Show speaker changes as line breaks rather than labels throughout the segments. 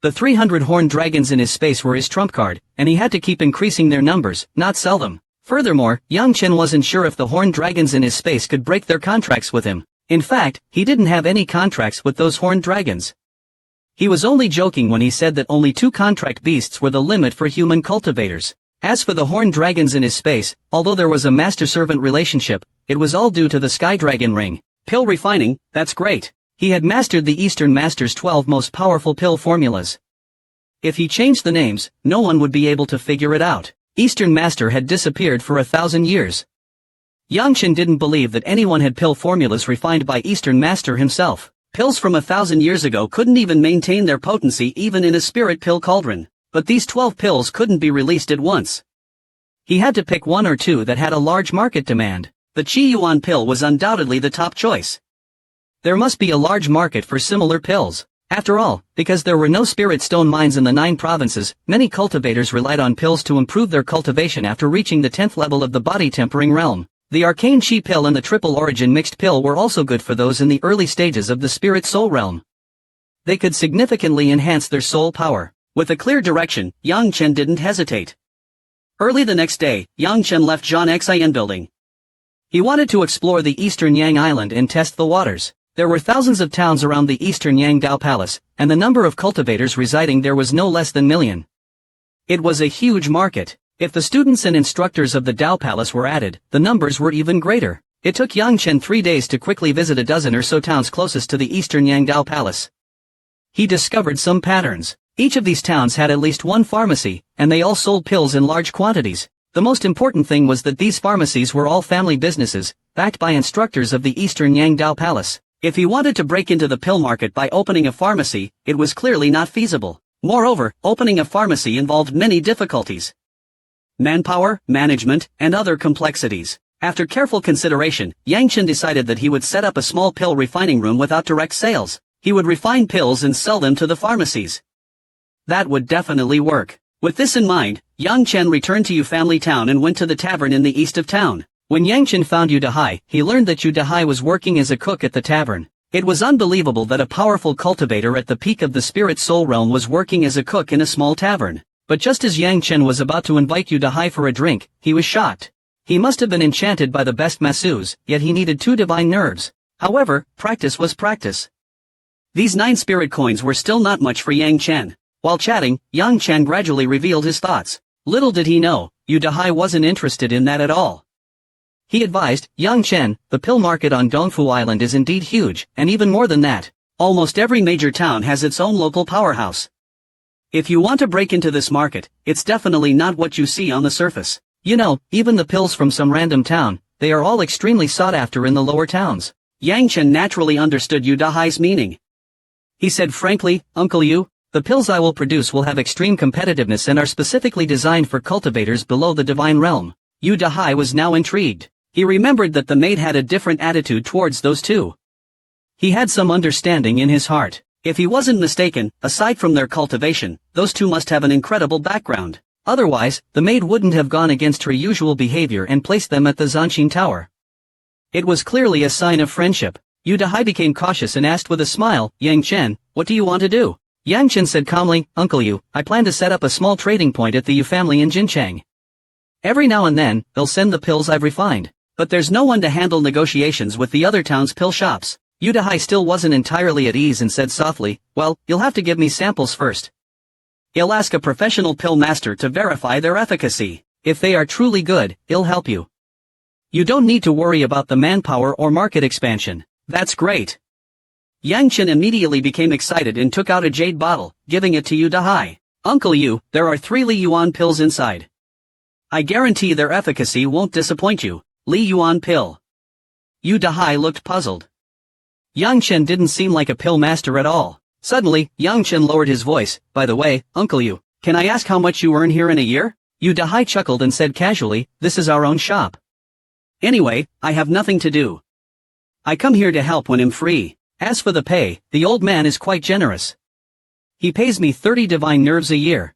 The 300 horned dragons in his space were his trump card, and he had to keep increasing their numbers, not sell them. Furthermore, Yang Chen wasn't sure if the horned dragons in his space could break their contracts with him. In fact, he didn't have any contracts with those horned dragons. He was only joking when he said that only 2 contract beasts were the limit for human cultivators. As for the horned dragons in his space, although there was a master-servant relationship, it was all due to the Sky Dragon ring. Pill refining, that's great. He had mastered the Eastern Master's 12 most powerful pill formulas. If he changed the names, no one would be able to figure it out. Eastern Master had disappeared for 1,000 years. Yang Chen didn't believe that anyone had pill formulas refined by Eastern Master himself. Pills from 1,000 years ago couldn't even maintain their potency even in a spirit pill cauldron. But these 12 pills couldn't be released at once. He had to pick 1 or 2 that had a large market demand. The Qi Yuan pill was undoubtedly the top choice. There must be a large market for similar pills. After all, because there were no spirit stone mines in the 9 provinces, many cultivators relied on pills to improve their cultivation after reaching the 10th level of the body tempering realm. The arcane Qi pill and the triple origin mixed pill were also good for those in the early stages of the spirit soul realm. They could significantly enhance their soul power. With a clear direction, Yang Chen didn't hesitate. Early the next day, Yang Chen left Zhan Xin building. He wanted to explore the eastern Yang Island and test the waters. There were thousands of towns around the eastern Yang Dao Palace, and the number of cultivators residing there was no less than million. It was a huge market. If the students and instructors of the Dao Palace were added, the numbers were even greater. It took Yang Chen 3 days to quickly visit a dozen or so towns closest to the eastern Yang Dao Palace. He discovered some patterns. Each of these towns had at least 1 pharmacy, and they all sold pills in large quantities. The most important thing was that these pharmacies were all family businesses, backed by instructors of the eastern Yang Dao Palace. If he wanted to break into the pill market by opening a pharmacy, it was clearly not feasible. Moreover, opening a pharmacy involved many difficulties. Manpower, management, and other complexities. After careful consideration, Yang Chen decided that he would set up a small pill refining room without direct sales. He would refine pills and sell them to the pharmacies. That would definitely work. With this in mind, Yang Chen returned to Yu Family Town and went to the tavern in the east of town. When Yang Chen found Yu Dahai, he learned that Yu Dahai was working as a cook at the tavern. It was unbelievable that a powerful cultivator at the peak of the spirit soul realm was working as a cook in a small tavern. But just as Yang Chen was about to invite Yu Dahai for a drink, he was shocked. He must have been enchanted by the best masseuses, yet he needed 2 divine nerves. However, practice was practice. These 9 spirit coins were still not much for Yang Chen. While chatting, Yang Chen gradually revealed his thoughts. Little did he know, Yu Dahai wasn't interested in that at all. He advised, Yang Chen, the pill market on Dongfu Island is indeed huge, and even more than that. Almost every major town has its own local powerhouse. If you want to break into this market, it's definitely not what you see on the surface. You know, even the pills from some random town, they are all extremely sought after in the lower towns. Yang Chen naturally understood Yu Dahai's meaning. He said frankly, Uncle Yu, the pills I will produce will have extreme competitiveness and are specifically designed for cultivators below the divine realm. Yu Dahai was now intrigued. He remembered that the maid had a different attitude towards those 2. He had some understanding in his heart. If he wasn't mistaken, aside from their cultivation, those 2 must have an incredible background. Otherwise, the maid wouldn't have gone against her usual behavior and placed them at the Zanqin Tower. It was clearly a sign of friendship. Yu Dahai became cautious and asked with a smile, Yang Chen, what do you want to do? Yang Chen said calmly, Uncle Yu, I plan to set up a small trading point at the Yu family in Jinchang. Every now and then, they'll send the pills I've refined. But there's no one to handle negotiations with the other town's pill shops. Yu Dahai still wasn't entirely at ease and said softly, well, you'll have to give me samples first. He'll ask a professional pill master to verify their efficacy. If they are truly good, he'll help you. You don't need to worry about the manpower or market expansion. That's great. Yang Chen immediately became excited and took out a jade bottle, giving it to Yu Dahai. Uncle Yu, there are 3 Li Yuan pills inside. I guarantee their efficacy won't disappoint you. Li Yuan pill. Yu Dahai looked puzzled. Yang Chen didn't seem like a pill master at all. Suddenly, Yang Chen lowered his voice, by the way, Uncle Yu, can I ask how much you earn here in a year? Yu Dahai chuckled and said casually, this is our own shop. Anyway, I have nothing to do. I come here to help when I'm free. As for the pay, the old man is quite generous. He pays me 30 divine nerves a year.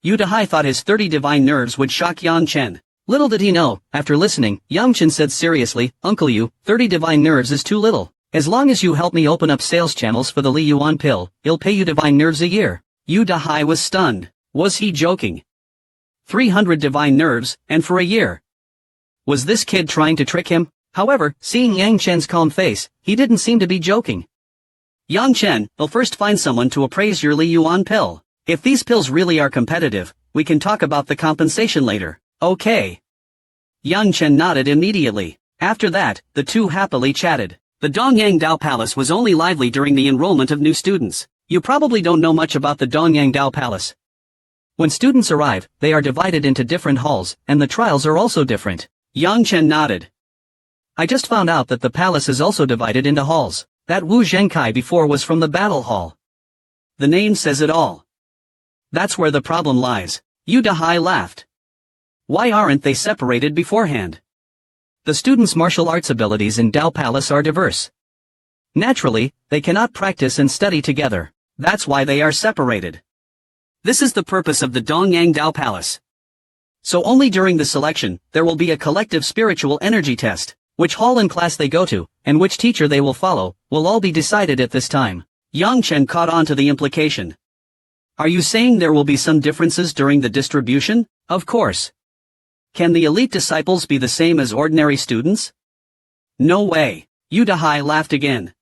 Yu Dahai thought his 30 divine nerves would shock Yang Chen. Little did he know, after listening, Yang Chen said seriously, Uncle Yu, 30 divine nerves is too little. As long as you help me open up sales channels for the Li Yuan pill, he'll pay you divine nerves a year. Yu Dahai was stunned. Was he joking? 300 divine nerves, and for a year. Was this kid trying to trick him? However, seeing Yang Chen's calm face, he didn't seem to be joking. Yang Chen, will first find someone to appraise your Li Yuan pill. If these pills really are competitive, we can talk about the compensation later. Okay. Yang Chen nodded immediately. After that, the two happily chatted. The Dongyang Dao Palace was only lively during the enrollment of new students. You probably don't know much about the Dongyang Dao Palace. When students arrive, they are divided into different halls, and the trials are also different. Yang Chen nodded. I just found out that the palace is also divided into halls. That Wu Zhengkai before was from the battle hall. The name says it all. That's where the problem lies. Yu Dahai laughed. Why aren't they separated beforehand? The students' martial arts abilities in Dao Palace are diverse. Naturally, they cannot practice and study together. That's why they are separated. This is the purpose of the Dongyang Dao Palace. So only during the selection, there will be a collective spiritual energy test. Which hall and class they go to, and which teacher they will follow, will all be decided at this time. Yang Chen caught on to the implication. Are you saying there will be some differences during the distribution? Of course. Can the elite disciples be the same as ordinary students? No way. Yu Dahai laughed again.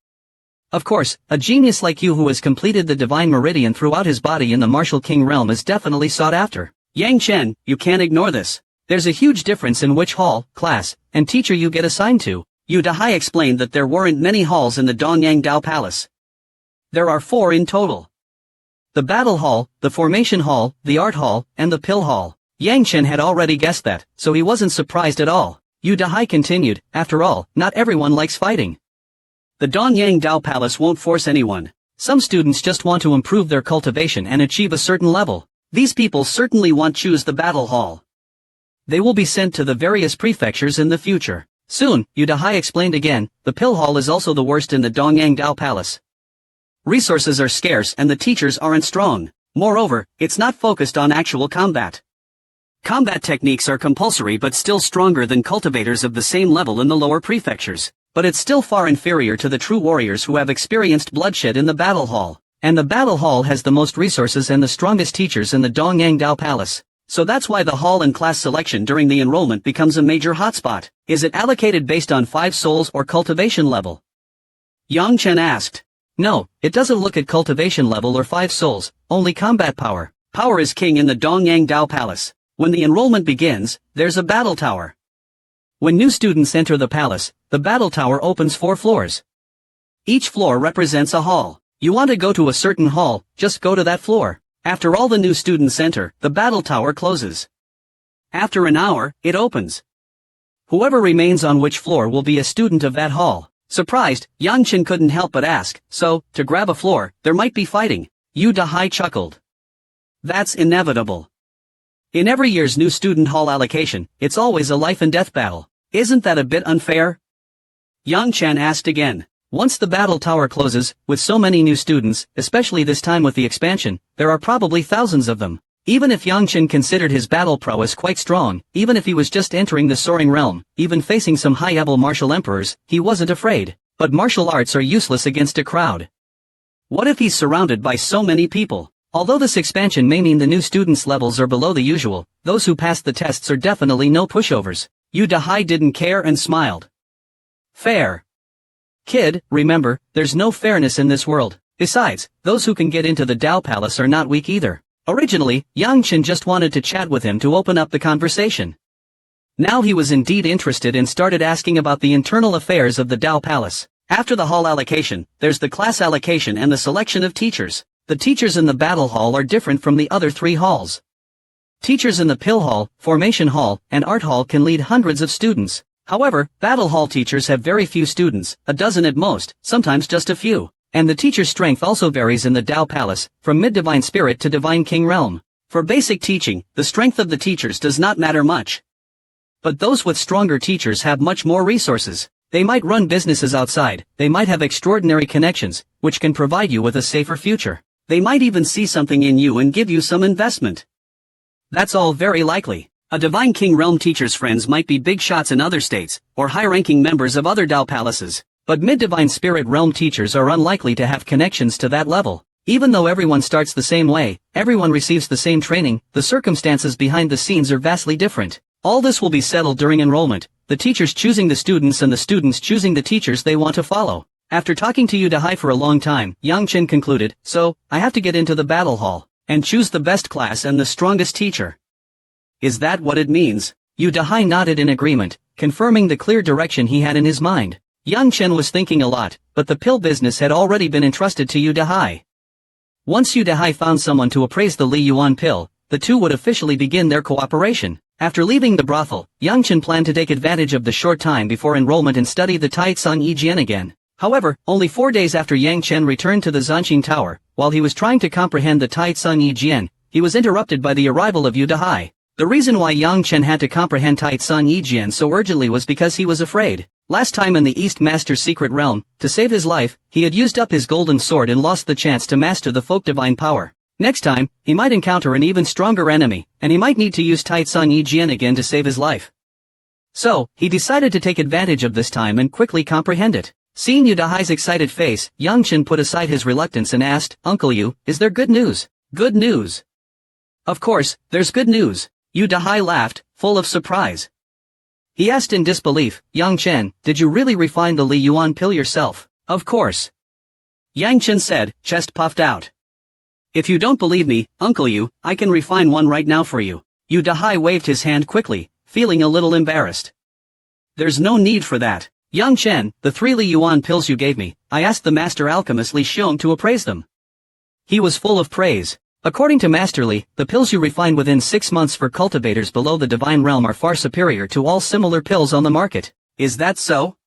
Of course, a genius like you who has completed the divine meridian throughout his body in the martial king realm is definitely sought after. Yang Chen, you can't ignore this. There's a huge difference in which hall, class, and teacher you get assigned to. Yu Dahai explained that there weren't many halls in the Dongyang Dao Palace. There are 4 in total. The Battle Hall, the Formation Hall, the Art Hall, and the Pill Hall. Yang Chen had already guessed that, so he wasn't surprised at all. Yu Dahai continued, after all, not everyone likes fighting. The Dongyang Dao Palace won't force anyone. Some students just want to improve their cultivation and achieve a certain level. These people certainly won't choose the Battle Hall. They will be sent to the various prefectures in the future. Soon, Yu Dahai explained again, the Pill Hall is also the worst in the Dongyang Dao Palace. Resources are scarce and the teachers aren't strong. Moreover, it's not focused on actual combat. Combat techniques are compulsory but still stronger than cultivators of the same level in the lower prefectures. But it's still far inferior to the true warriors who have experienced bloodshed in the Battle Hall. And the Battle Hall has the most resources and the strongest teachers in the Dongyang Dao Palace. So that's why the hall and class selection during the enrollment becomes a major hotspot. Is it allocated based on 5 souls or cultivation level? Yang Chen asked. No, it doesn't look at cultivation level or 5 souls, only combat power. Power is king in the Dongyang Dao Palace. When the enrollment begins, there's a battle tower. When new students enter the palace, the battle tower opens 4 floors. Each floor represents a hall. You want to go to a certain hall, just go to that floor. After all the new students enter, the battle tower closes. After an hour, it opens. Whoever remains on which floor will be a student of that hall. Surprised, Yang Chen couldn't help but ask, so, to grab a floor, there might be fighting. Yu Dahai chuckled. That's inevitable. In every year's new student hall allocation, it's always a life and death battle. Isn't that a bit unfair? Yang Chen asked again. Once the battle tower closes, with so many new students, especially this time with the expansion, there are probably thousands of them. Even if Yang Chen considered his battle prowess quite strong, even if he was just entering the soaring realm, even facing some high-level martial emperors, he wasn't afraid. But martial arts are useless against a crowd. What if he's surrounded by so many people? Although this expansion may mean the new students' levels are below the usual, those who passed the tests are definitely no pushovers. Yu Dahai didn't care and smiled. Fair. Kid, remember, there's no fairness in this world. Besides, those who can get into the Dao Palace are not weak either. Originally, Yang Chen just wanted to chat with him to open up the conversation. Now he was indeed interested and started asking about the internal affairs of the Dao Palace. After the hall allocation, there's the class allocation and the selection of teachers. The teachers in the Battle Hall are different from the other 3 halls. Teachers in the Pill Hall, Formation Hall, and Art Hall can lead hundreds of students. However, Battle Hall teachers have very few students, a dozen at most, sometimes just a few. And the teacher's strength also varies in the Dao Palace, from mid-divine spirit to divine king realm. For basic teaching, the strength of the teachers does not matter much. But those with stronger teachers have much more resources. They might run businesses outside, they might have extraordinary connections, which can provide you with a safer future. They might even see something in you and give you some investment. That's all very likely. A Divine King Realm teacher's friends might be big shots in other states, or high-ranking members of other Dao Palaces, but mid-divine spirit realm teachers are unlikely to have connections to that level. Even though everyone starts the same way, everyone receives the same training, the circumstances behind the scenes are vastly different. All this will be settled during enrollment, the teachers choosing the students and the students choosing the teachers they want to follow. After talking to Yu Dahai for a long time, Yang Chen concluded, so, I have to get into the battle hall, and choose the best class and the strongest teacher. Is that what it means? Yu Dahai nodded in agreement, confirming the clear direction he had in his mind. Yang Chen was thinking a lot, but the pill business had already been entrusted to Yu Dahai. Once Yu Dahai found someone to appraise the Li Yuan pill, the two would officially begin their cooperation. After leaving the brothel, Yang Chen planned to take advantage of the short time before enrollment and study the Taitsang Yijian again. However, only 4 days after Yang Chen returned to the Zanqing Tower, while he was trying to comprehend the Taitsang Yijian, he was interrupted by the arrival of Yu Dahai. The reason why Yang Chen had to comprehend Taitsang Yijian so urgently was because he was afraid. Last time in the East Master's secret realm, to save his life, he had used up his golden sword and lost the chance to master the folk divine power. Next time, he might encounter an even stronger enemy, and he might need to use Taitsang Yijian again to save his life. So, he decided to take advantage of this time and quickly comprehend it. Seeing Yu Dahai's excited face, Yang Chen put aside his reluctance and asked, Uncle Yu, is there good news? Good news. Of course, there's good news. Yu Dahai laughed, full of surprise. He asked in disbelief, Yang Chen, did you really refine the Li Yuan pill yourself? Of course. Yang Chen said, chest puffed out. If you don't believe me, Uncle Yu, I can refine one right now for you. Yu Dahai waved his hand quickly, feeling a little embarrassed. There's no need for that. Yang Chen, the 3 Li Yuan pills you gave me, I asked the master alchemist Li Xiong to appraise them. He was full of praise. According to Master Li, the pills you refined within 6 months for cultivators below the divine realm are far superior to all similar pills on the market. Is that so?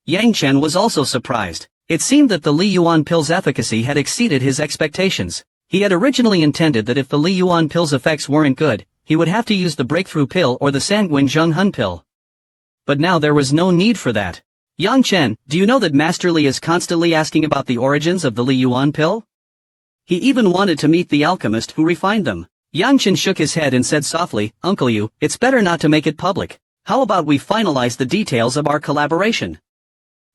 Yang Chen was also surprised. It seemed that the Li Yuan pill's efficacy had exceeded his expectations. He had originally intended that if the Li Yuan pill's effects weren't good, he would have to use the breakthrough pill or the Sanguine Zheng Hun pill. But now there was no need for that. Yang Chen, do you know that Master Li is constantly asking about the origins of the Li Yuan pill? He even wanted to meet the alchemist who refined them. Yang Chen shook his head and said softly, Uncle Yu, it's better not to make it public. How about we finalize the details of our collaboration?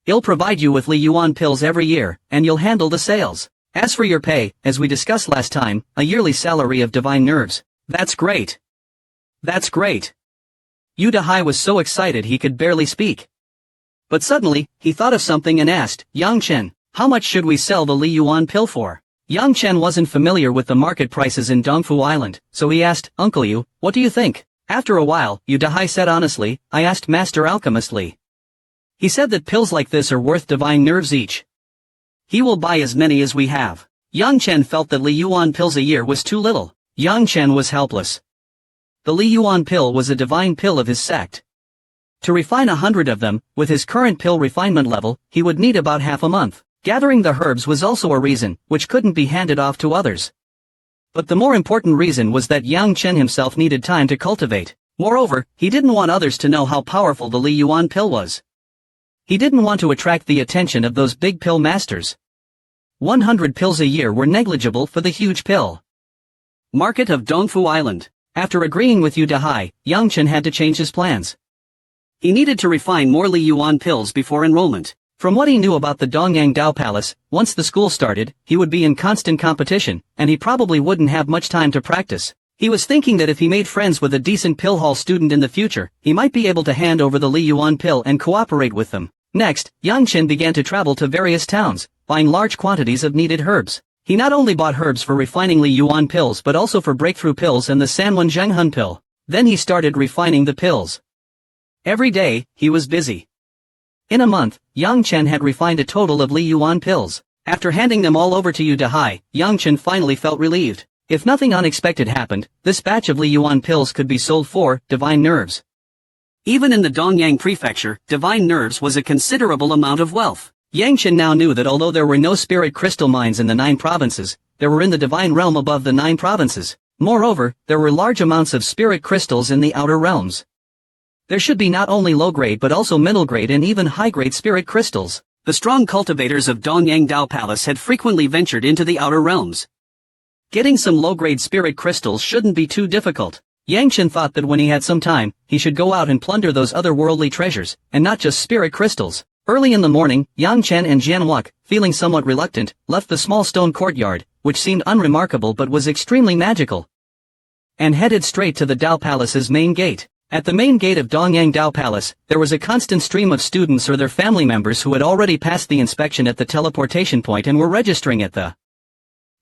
I'll provide you with Li Yuan pills every year, and you'll handle the sales. As for your pay, as we discussed last time, a yearly salary of divine nerves. That's great. That's great. Yu Dahai was so excited he could barely speak. But suddenly, he thought of something and asked, Yang Chen, how much should we sell the Li Yuan pill for? Yang Chen wasn't familiar with the market prices in Dongfu Island, so he asked, Uncle Yu, what do you think? After a while, Yu Dahai said honestly, I asked Master Alchemist Li. He said that pills like this are worth divine nerves each. He will buy as many as we have. Yang Chen felt that Li Yuan pills a year was too little. Yang Chen was helpless. The Li Yuan pill was a divine pill of his sect. To refine 100 of them, with his current pill refinement level, he would need about half a month. Gathering the herbs was also a reason, which couldn't be handed off to others. But the more important reason was that Yang Chen himself needed time to cultivate. Moreover, he didn't want others to know how powerful the Li Yuan pill was. He didn't want to attract the attention of those big pill masters. 100 pills a year were negligible for the huge pill market of Dongfu Island. After agreeing with Yu Dahai, Yang Chen had to change his plans. He needed to refine more Li Yuan pills before enrollment. From what he knew about the Dongyang Dao Palace, once the school started, he would be in constant competition, and he probably wouldn't have much time to practice. He was thinking that if he made friends with a decent pill hall student in the future, he might be able to hand over the Li Yuan pill and cooperate with them. Next, Yang Chen began to travel to various towns, buying large quantities of needed herbs. He not only bought herbs for refining Li Yuan pills but also for breakthrough pills and the Sanwen Zhenghun pill. Then he started refining the pills. Every day, he was busy. In a month, Yang Chen had refined a total of Li Yuan pills. After handing them all over to Yu Dahai, Yang Chen finally felt relieved. If nothing unexpected happened, this batch of Li Yuan pills could be sold for divine nerves. Even in the Dongyang prefecture, divine nerves was a considerable amount of wealth. Yang Chen now knew that although there were no spirit crystal mines in the 9 provinces, there were in the divine realm above the 9 provinces. Moreover, there were large amounts of spirit crystals in the outer realms. There should be not only low-grade but also middle-grade and even high-grade spirit crystals. The strong cultivators of Dongyang Dao Palace had frequently ventured into the outer realms. Getting some low-grade spirit crystals shouldn't be too difficult. Yang Chen thought that when he had some time, he should go out and plunder those otherworldly treasures, and not just spirit crystals. Early in the morning, Yang Chen and Jian Wuk, feeling somewhat reluctant, left the small stone courtyard, which seemed unremarkable but was extremely magical, and headed straight to the Dao Palace's main gate. At the main gate of Dongyang Dao Palace, there was a constant stream of students or their family members who had already passed the inspection at the teleportation point and were registering at the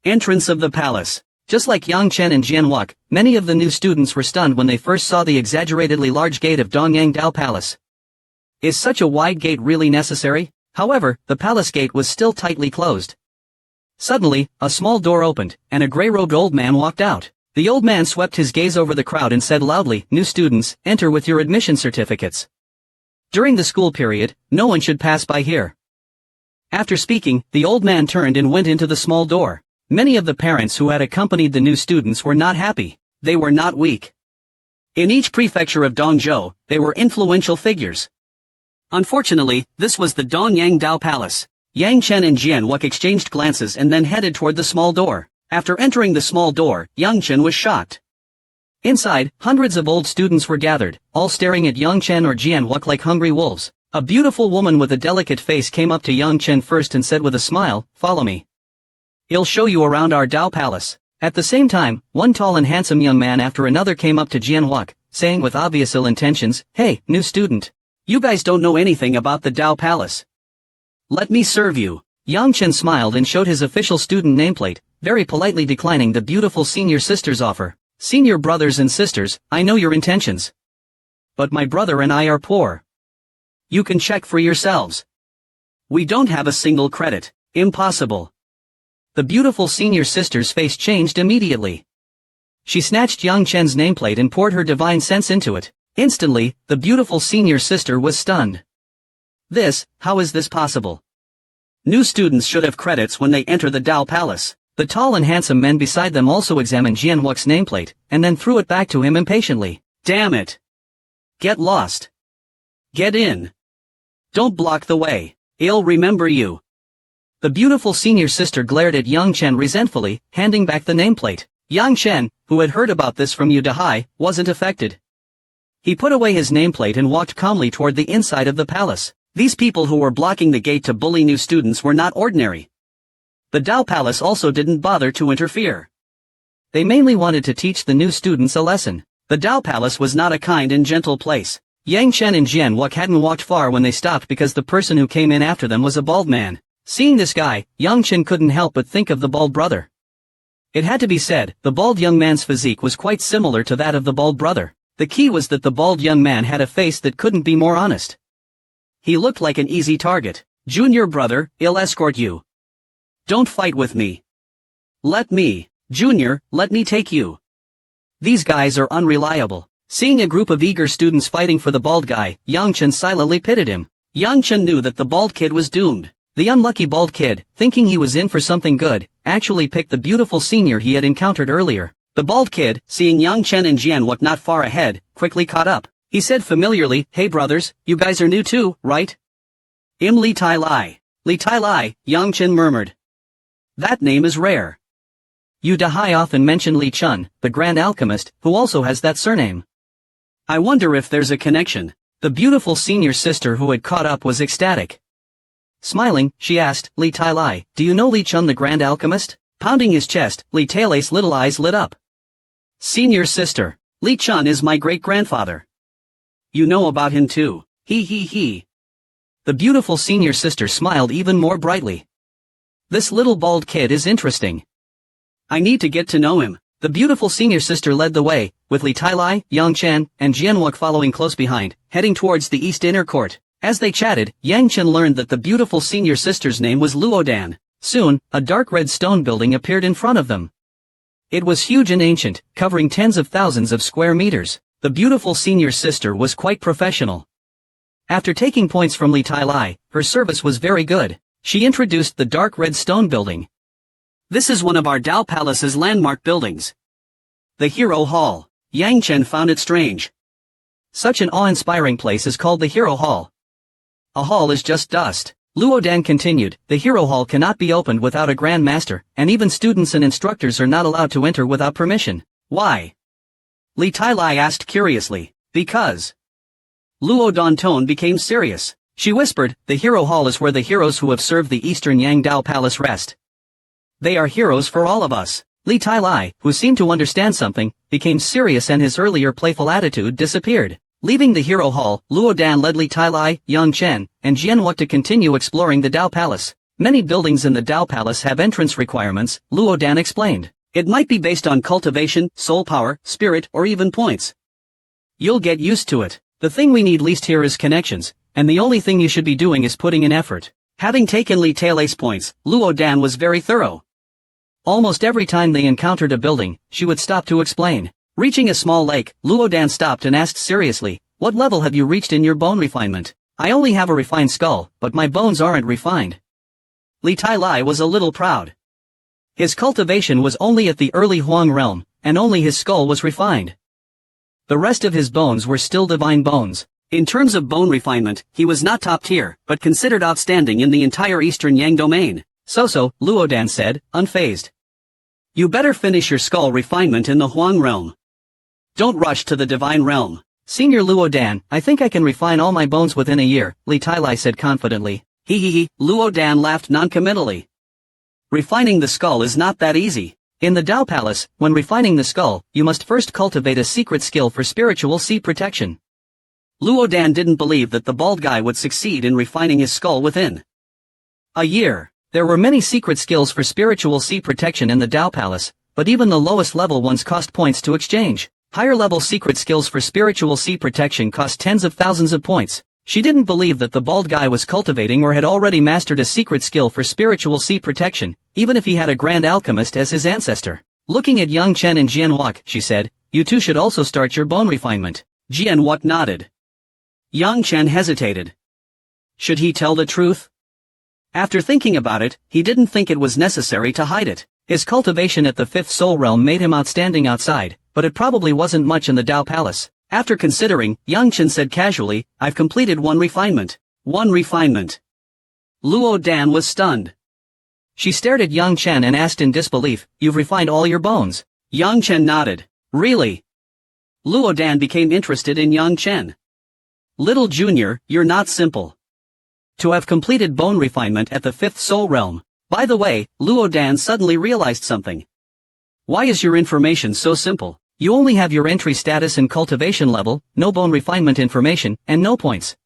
entrance of the palace. Just like Yang Chen and Jian Wuk, many of the new students were stunned when they first saw the exaggeratedly large gate of Dongyang Dao Palace. Is such a wide gate really necessary? However, the palace gate was still tightly closed. Suddenly, a small door opened, and a gray-robed old man walked out. The old man swept his gaze over the crowd and said loudly, "New students, enter with your admission certificates. During the school period, no one should pass by here." After speaking, the old man turned and went into the small door. Many of the parents who had accompanied the new students were not happy. They were not weak. In each prefecture of Dongzhou, they were influential figures. Unfortunately, this was the Dongyang Dao Palace. Yang Chen and Jian Wuk exchanged glances and then headed toward the small door. After entering the small door, Yang Chen was shocked. Inside, hundreds of old students were gathered, all staring at Yang Chen or Jian Wuk like hungry wolves. A beautiful woman with a delicate face came up to Yang Chen first and said with a smile, "Follow me. I'll show you around our Dao Palace." At the same time, one tall and handsome young man after another came up to Jian Wuk, saying with obvious ill intentions, "Hey, new student. You guys don't know anything about the Dao Palace. Let me serve you." Yang Chen smiled and showed his official student nameplate, very politely declining the beautiful senior sister's offer. "Senior brothers and sisters, I know your intentions. But my brother and I are poor. You can check for yourselves. We don't have a single credit. Impossible." The beautiful senior sister's face changed immediately. She snatched Yang Chen's nameplate and poured her divine sense into it. Instantly, the beautiful senior sister was stunned. How is this possible? New students should have credits when they enter the Dao Palace. The tall and handsome men beside them also examined Jian Wuk's nameplate, and then threw it back to him impatiently. "Damn it! Get lost! Get in! Don't block the way! I'll remember you!" The beautiful senior sister glared at Yang Chen resentfully, handing back the nameplate. Yang Chen, who had heard about this from Yu Dahai, wasn't affected. He put away his nameplate and walked calmly toward the inside of the palace. These people who were blocking the gate to bully new students were not ordinary. The Dao Palace also didn't bother to interfere. They mainly wanted to teach the new students a lesson. The Dao Palace was not a kind and gentle place. Yang Chen and Jian Wuk hadn't walked far when they stopped because the person who came in after them was a bald man. Seeing this guy, Yang Chen couldn't help but think of the bald brother. It had to be said, the bald young man's physique was quite similar to that of the bald brother. The key was that the bald young man had a face that couldn't be more honest. He looked like an easy target. "Junior brother, I'll escort you. Don't fight with me. Junior, let me take you." These guys are unreliable. Seeing a group of eager students fighting for the bald guy, Yang Chen silently pitied him. Yang Chen knew that the bald kid was doomed. The unlucky bald kid, thinking he was in for something good, actually picked the beautiful senior he had encountered earlier. The bald kid, seeing Yang Chen and Jian Wuk not far ahead, quickly caught up. He said familiarly, "Hey brothers, you guys are new too, right?" Li Tai Lai. Li Tai Lai, Yang Chen murmured. "That name is rare." Yu Dahai often mentioned Li Chun, the Grand Alchemist, who also has that surname. "I wonder if there's a connection." The beautiful senior sister who had caught up was ecstatic. Smiling, she asked, "Li Tai Lai, do you know Li Chun the Grand Alchemist?" Pounding his chest, Li Tai Lai's little eyes lit up. "Senior sister, Li Chun is my great-grandfather. You know about him too. He. The beautiful senior sister smiled even more brightly. "This little bald kid is interesting. I need to get to know him." The beautiful senior sister led the way, with Li Tai Lai, Yang Chen, and Jian Wuk following close behind, heading towards the east inner court. As they chatted, Yang Chen learned that the beautiful senior sister's name was Luodan. Soon, a dark red stone building appeared in front of them. It was huge and ancient, covering tens of thousands of square meters. The beautiful senior sister was quite professional. After taking points from Li Tai Lai, her service was very good. She introduced the dark red stone building. "This is one of our Dao Palace's landmark buildings. The Hero Hall." Yang Chen found it strange. Such an awe-inspiring place is called the Hero Hall. A hall is just dust. Luodan continued, "The Hero Hall cannot be opened without a Grand Master, and even students and instructors are not allowed to enter without permission." "Why?" Li Tai Lai asked curiously. "Because." Luodan's tone became serious. She whispered, "The Hero Hall is where the heroes who have served the Eastern Yang Dao Palace rest. They are heroes for all of us. Li Tai, who seemed to understand something, became serious and his earlier playful attitude disappeared. Leaving the hero hall, Luo Dan led Li Tai, Yang Chen, and Jianhua to continue exploring the Dao Palace. Many buildings in the Dao Palace have entrance requirements, Luo Dan explained. It might be based on cultivation, soul power, spirit, or even points. You'll get used to it. The thing we need least here is connections, and the only thing you should be doing is putting in effort. Having taken Li Tai's points, Luo Dan was very thorough. Almost every time they encountered a building, she would stop to explain. Reaching a small lake, Luo Dan stopped and asked seriously, "What level have you reached in your bone refinement?" "I only have a refined skull, but my bones aren't refined." Li Tai was a little proud. His cultivation was only at the early Huang realm, and only his skull was refined. The rest of his bones were still divine bones. In terms of bone refinement, he was not top tier, but considered outstanding in the entire Eastern Yang domain. So, Luo Dan said, unfazed. You better finish your skull refinement in the Huang realm. Don't rush to the divine realm. Senior Luo Dan, I think I can refine all my bones within a year, Li Tai said confidently. Luo Dan laughed noncommittally. Refining the skull is not that easy. In the Dao Palace, when refining the skull, you must first cultivate a secret skill for spiritual sea protection. Luo Dan didn't believe that the bald guy would succeed in refining his skull within a year. There were many secret skills for spiritual sea protection in the Dao Palace, but even the lowest level ones cost points to exchange. Higher level secret skills for spiritual sea protection cost tens of thousands of points. She didn't believe that the bald guy was cultivating or had already mastered a secret skill for spiritual sea protection, even if he had a grand alchemist as his ancestor. Looking at Yang Chen and Jianhua, she said, "You two should also start your bone refinement." Jianhua nodded. Yang Chen hesitated. Should he tell the truth? After thinking about it, he didn't think it was necessary to hide it. His cultivation at the fifth soul realm made him outstanding outside, but it probably wasn't much in the Dao Palace. After considering, Yang Chen said casually, "I've completed one refinement." One refinement. Luo Dan was stunned. She stared at Yang Chen and asked in disbelief, "You've refined all your bones?" Yang Chen nodded. "Really?" Luo Dan became interested in Yang Chen. "Little Junior, you're not simple. To have completed bone refinement at the fifth soul realm." By the way, Luo Dan suddenly realized something. "Why is your information so simple? You only have your entry status and cultivation level, no bone refinement information, and no points.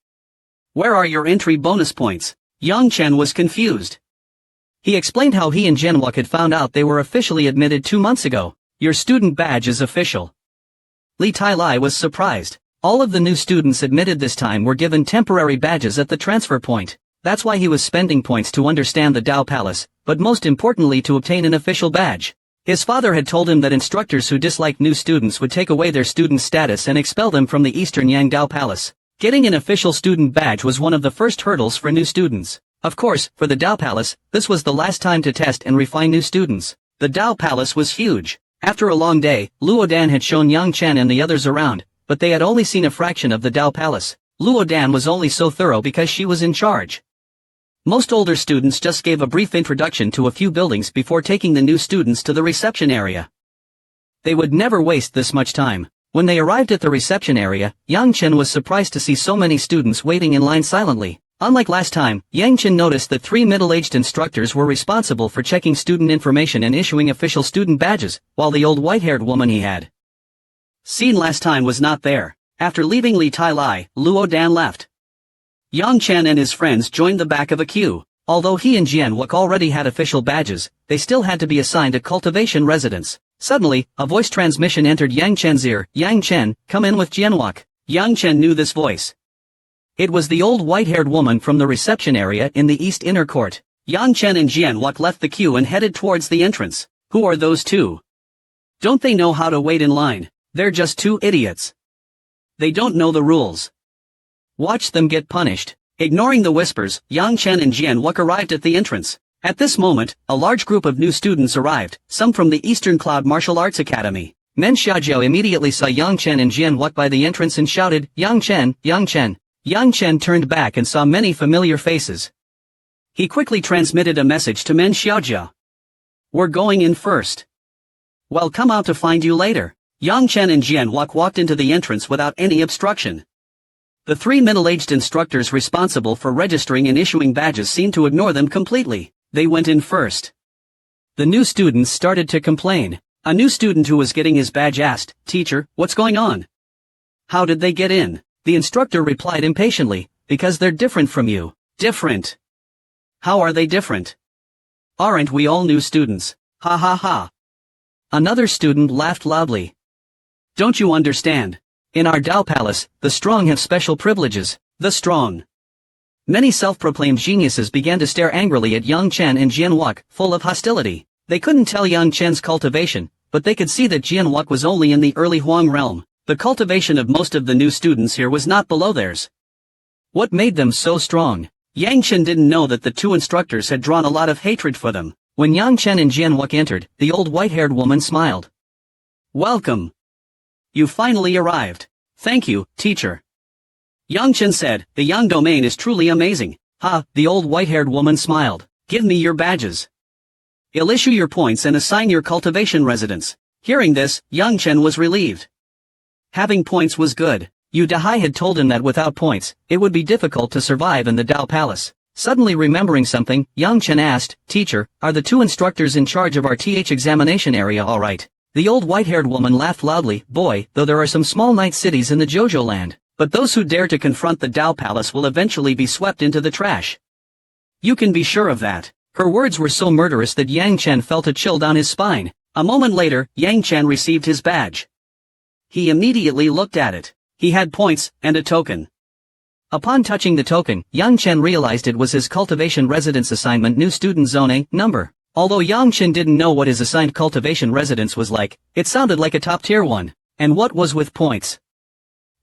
Where are your entry bonus points?" Yang Chen was confused. He explained how he and Jianhua had found out they were officially admitted 2 months ago. "Your student badge is official." Li Tai was surprised. All of the new students admitted this time were given temporary badges at the transfer point. That's why he was spending points to understand the Dao Palace, but most importantly to obtain an official badge. His father had told him that instructors who disliked new students would take away their student status and expel them from the Eastern Yang Dao Palace. Getting an official student badge was one of the first hurdles for new students. Of course, for the Dao Palace, this was the last time to test and refine new students. The Dao Palace was huge. After a long day, Luo Dan had shown Yang Chen and the others around, but they had only seen a fraction of the Dao Palace. Luo Dan was only so thorough because she was in charge. Most older students just gave a brief introduction to a few buildings before taking the new students to the reception area. They would never waste this much time. When they arrived at the reception area, Yang Chen was surprised to see so many students waiting in line silently. Unlike last time, Yang Chen noticed that 3 middle-aged instructors were responsible for checking student information and issuing official student badges, while the old white-haired woman he had seen last time was not there. After leaving Li Tai, Luo Dan left. Yang Chen and his friends joined the back of a queue. Although he and Jianhua already had official badges, they still had to be assigned a cultivation residence. Suddenly, a voice transmission entered Yang Chen's ear. "Yang Chen, come in with Jianhua." Yang Chen knew this voice. It was the old white-haired woman from the reception area in the east inner court. Yang Chen and Jianhua left the queue and headed towards the entrance. Who are those two? Don't they know how to wait in line? They're just 2 idiots. They don't know the rules. Watch them get punished. Ignoring the whispers, Yang Chen and Jianhua arrived at the entrance. At this moment, a large group of new students arrived, some from the Eastern Cloud Martial Arts Academy. Men Xiaojiao immediately saw Yang Chen and Jianhua by the entrance and shouted, "Yang Chen, Yang Chen." Yang Chen turned back and saw many familiar faces. He quickly transmitted a message to Men Xiaojiao. "We're going in first. Well, come out to find you later." Yang Chen and Jianhua walked into the entrance without any obstruction. The 3 middle-aged instructors responsible for registering and issuing badges seemed to ignore them completely. They went in first. The new students started to complain. A new student who was getting his badge asked, "Teacher, what's going on? How did they get in?" The instructor replied impatiently, "Because they're different from you." Different? How are they different? Aren't we all new students? Ha ha ha. Another student laughed loudly. Don't you understand? In our Dao Palace, the strong have special privileges. The strong. Many self-proclaimed geniuses began to stare angrily at Yang Chen and Jianwok, full of hostility. They couldn't tell Yang Chen's cultivation, but they could see that Jianwok was only in the early Huang realm. The cultivation of most of the new students here was not below theirs. What made them so strong? Yang Chen didn't know that the two instructors had drawn a lot of hatred for them. When Yang Chen and Jianwok entered, the old white-haired woman smiled. Welcome. You finally arrived. Thank you, teacher. Yang Chen said, the Yang domain is truly amazing. Ha, the old white-haired woman smiled. Give me your badges. I'll issue your points and assign your cultivation residence. Hearing this, Yang Chen was relieved. Having points was good. Yu Dahai had told him that without points, it would be difficult to survive in the Dao Palace. Suddenly remembering something, Yang Chen asked, Teacher, are the two instructors in charge of our examination area all right? The old white-haired woman laughed loudly. Boy, though there are some small night cities in the Jojo land, but those who dare to confront the Dao Palace will eventually be swept into the trash. You can be sure of that. Her words were so murderous that Yang Chen felt a chill down his spine. A moment later, Yang Chen received his badge. He immediately looked at it. He had points, and a token. Upon touching the token, Yang Chen realized it was his cultivation residence assignment new student zone A number. Although Yang Chen didn't know what his assigned cultivation residence was like, it sounded like a top-tier one. And what was with points?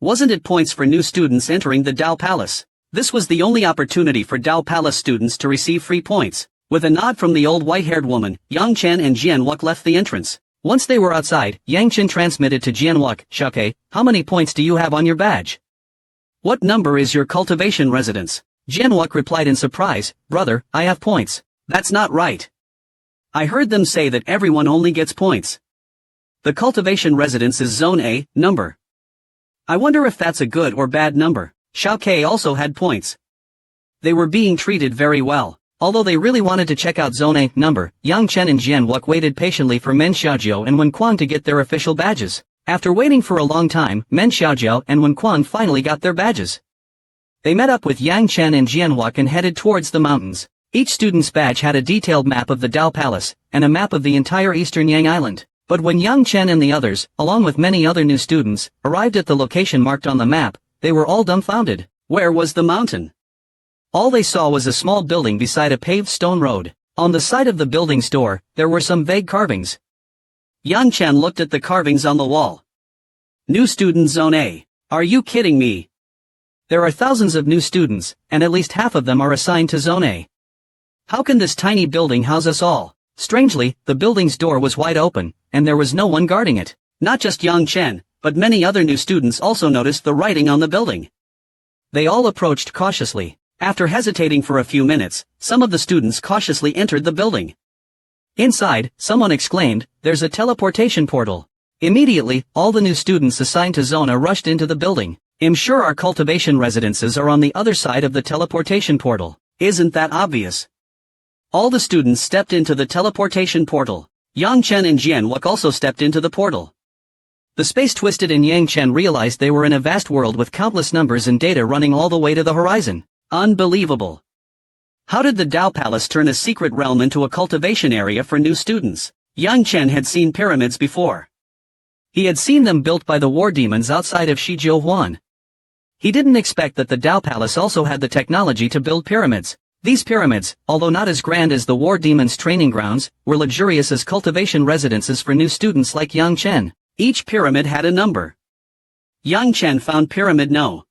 Wasn't it points for new students entering the Dao Palace? This was the only opportunity for Dao Palace students to receive free points. With a nod from the old white-haired woman, Yang Chen and Jianwok left the entrance. Once they were outside, Yang Chen transmitted to Jianwok, Shake, how many points do you have on your badge? What number is your cultivation residence? Jianwok replied in surprise, Brother, I have points. That's not right. I heard them say that everyone only gets points. The cultivation residence is Zone A, number. I wonder if that's a good or bad number. Shake also had points. They were being treated very well. Although they really wanted to check out Zone A number, Yang Chen and Jianwok waited patiently for Men Xiaojiao and Wen Kuang to get their official badges. After waiting for a long time, Men Xiaojiao and Wen Kuang finally got their badges. They met up with Yang Chen and Jianwok and headed towards the mountains. Each student's badge had a detailed map of the Dao Palace, and a map of the entire eastern Yang Island. But when Yang Chen and the others, along with many other new students, arrived at the location marked on the map, they were all dumbfounded. Where was the mountain? All they saw was a small building beside a paved stone road. On the side of the building's door, there were some vague carvings. Yang Chen looked at the carvings on the wall. New student Zone A. Are you kidding me? There are thousands of new students, and at least half of them are assigned to Zone A. How can this tiny building house us all? Strangely, the building's door was wide open, and there was no one guarding it. Not just Yang Chen, but many other new students also noticed the writing on the building. They all approached cautiously. After hesitating for a few minutes, some of the students cautiously entered the building. Inside, someone exclaimed, There's a teleportation portal. Immediately, all the new students assigned to Zone A rushed into the building. I'm sure our cultivation residences are on the other side of the teleportation portal. Isn't that obvious? All the students stepped into the teleportation portal. Yang Chen and Jianwok also stepped into the portal. The space twisted and Yang Chen realized they were in a vast world with countless numbers and data running all the way to the horizon. Unbelievable. How did the Dao Palace turn a secret realm into a cultivation area for new students? Yang Chen had seen pyramids before. He had seen them built by the war demons outside of Shijiu Huan. He didn't expect that the Dao Palace also had the technology to build pyramids. These pyramids, although not as grand as the war demons' training grounds, were luxurious as cultivation residences for new students like Yang Chen. Each pyramid had a number. Yang Chen found Pyramid No.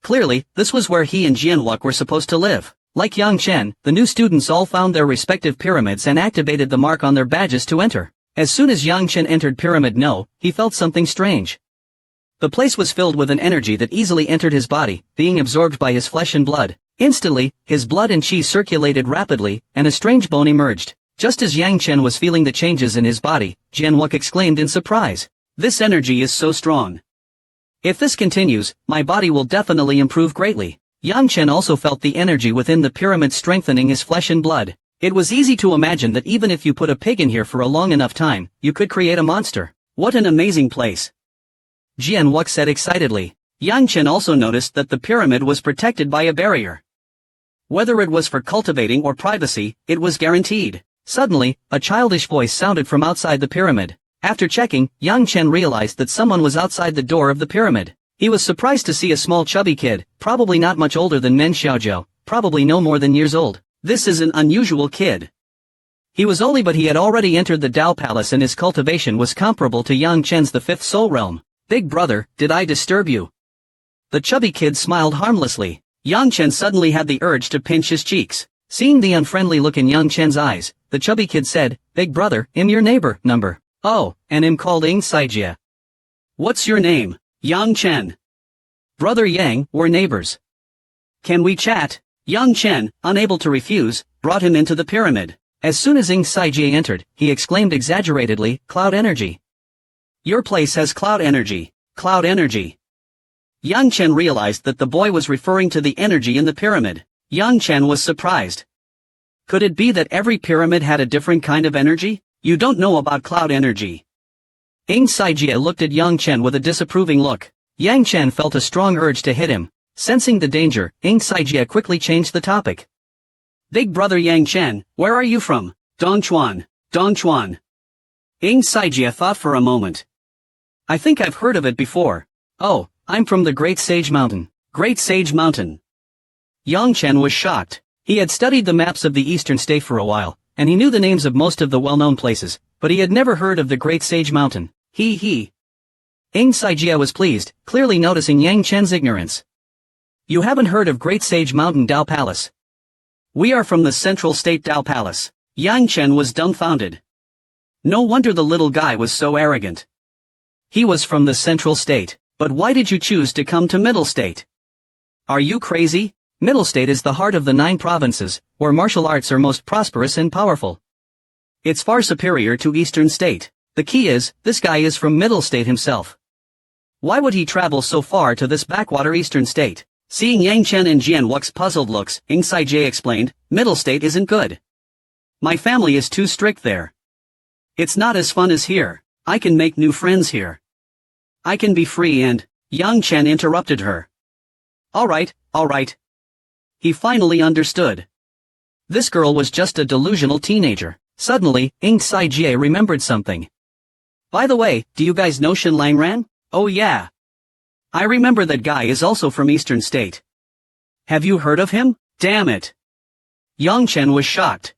Clearly, this was where he and Jianwok were supposed to live. Like Yang Chen, the new students all found their respective pyramids and activated the mark on their badges to enter. As soon as Yang Chen entered Pyramid No, he felt something strange. The place was filled with an energy that easily entered his body, being absorbed by his flesh and blood. Instantly, his blood and qi circulated rapidly, and a strange bone emerged. Just as Yang Chen was feeling the changes in his body, Jianwok exclaimed in surprise. This energy is so strong. If this continues, my body will definitely improve greatly. Yang Chen also felt the energy within the pyramid strengthening his flesh and blood. It was easy to imagine that even if you put a pig in here for a long enough time, you could create a monster. What an amazing place. Jian Wuk said excitedly. Yang Chen also noticed that the pyramid was protected by a barrier. Whether it was for cultivating or privacy, it was guaranteed. Suddenly, a childish voice sounded from outside the pyramid. After checking, Yang Chen realized that someone was outside the door of the pyramid. He was surprised to see a small chubby kid, probably not much older than Men Xiaozhou, probably no more than years old. This is an unusual kid. He was only but he had already entered the Dao Palace and his cultivation was comparable to Yang Chen's the fifth soul realm. Big brother, did I disturb you? The chubby kid smiled harmlessly. Yang Chen suddenly had the urge to pinch his cheeks. Seeing the unfriendly look in Yang Chen's eyes, the chubby kid said, Big brother, I'm your neighbor, number. Oh, and I'm called Ing Saijie. What's your name? Yang Chen. Brother Yang, we're neighbors. Can we chat? Yang Chen, unable to refuse, brought him into the pyramid. As soon as Ing Saijie entered, he exclaimed exaggeratedly, Cloud energy. Your place has cloud energy. Cloud energy. Yang Chen realized that the boy was referring to the energy in the pyramid. Yang Chen was surprised. Could it be that every pyramid had a different kind of energy? You don't know about cloud energy. Ing Saijie looked at Yang Chen with a disapproving look. Yang Chen felt a strong urge to hit him. Sensing the danger, Ing Saijie quickly changed the topic. Big brother Yang Chen, where are you from? Dongchuan. Dongchuan. Ing Saijie thought for a moment. I think I've heard of it before. Oh, I'm from the Great Sage Mountain. Great Sage Mountain. Yang Chen was shocked. He had studied the maps of the eastern state for a while, and he knew the names of most of the well-known places, but he had never heard of the Great Sage Mountain. He. Ing Saijie was pleased, clearly noticing Yang Chen's ignorance. You haven't heard of Great Sage Mountain Dao Palace? We are from the Central State Dao Palace. Yang Chen was dumbfounded. No wonder the little guy was so arrogant. He was from the Central State, but why did you choose to come to Middle State? Are you crazy? Middle State is the heart of the 9 provinces, where martial arts are most prosperous and powerful. It's far superior to Eastern State. The key is, this guy is from Middle State himself. Why would he travel so far to this backwater Eastern State? Seeing Yang Chen and Jian Wuk's puzzled looks, Ing Saijie explained, Middle State isn't good. My family is too strict there. It's not as fun as here. I can make new friends here. I can be free and... Yang Chen interrupted her. Alright. He finally understood. This girl was just a delusional teenager. Suddenly, Ing Saijie remembered something. By the way, do you guys know Shen Langran? Oh yeah. I remember that guy is also from Eastern State. Have you heard of him? Damn it. Yang Chen was shocked.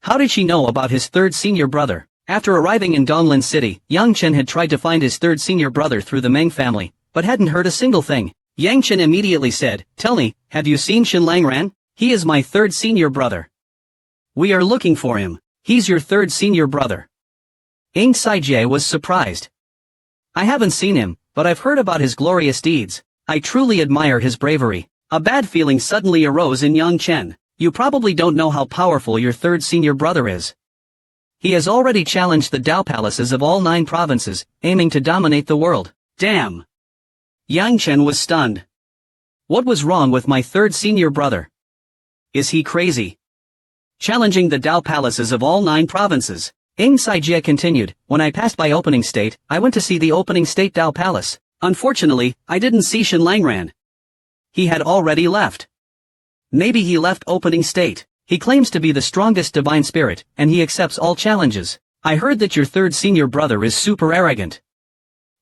How did she know about his third senior brother? After arriving in Donglin City, Yang Chen had tried to find his third senior brother through the Meng family, but hadn't heard a single thing. Yang Chen immediately said, Tell me, have you seen Shen Langran? He is my third senior brother. We are looking for him. He's your third senior brother. Ing Saijie was surprised. I haven't seen him, but I've heard about his glorious deeds. I truly admire his bravery. A bad feeling suddenly arose in Yang Chen. You probably don't know how powerful your third senior brother is. He has already challenged the Dao Palaces of all 9 provinces, aiming to dominate the world. Damn! Yang Chen was stunned. What was wrong with my third senior brother? Is he crazy? Challenging the Dao Palaces of all 9 provinces. Ing Saijie continued, When I passed by Opening State, I went to see the Opening State Dao Palace. Unfortunately, I didn't see Shen Langran. He had already left. Maybe he left Opening State. He claims to be the strongest divine spirit, and he accepts all challenges. I heard that your third senior brother is super arrogant.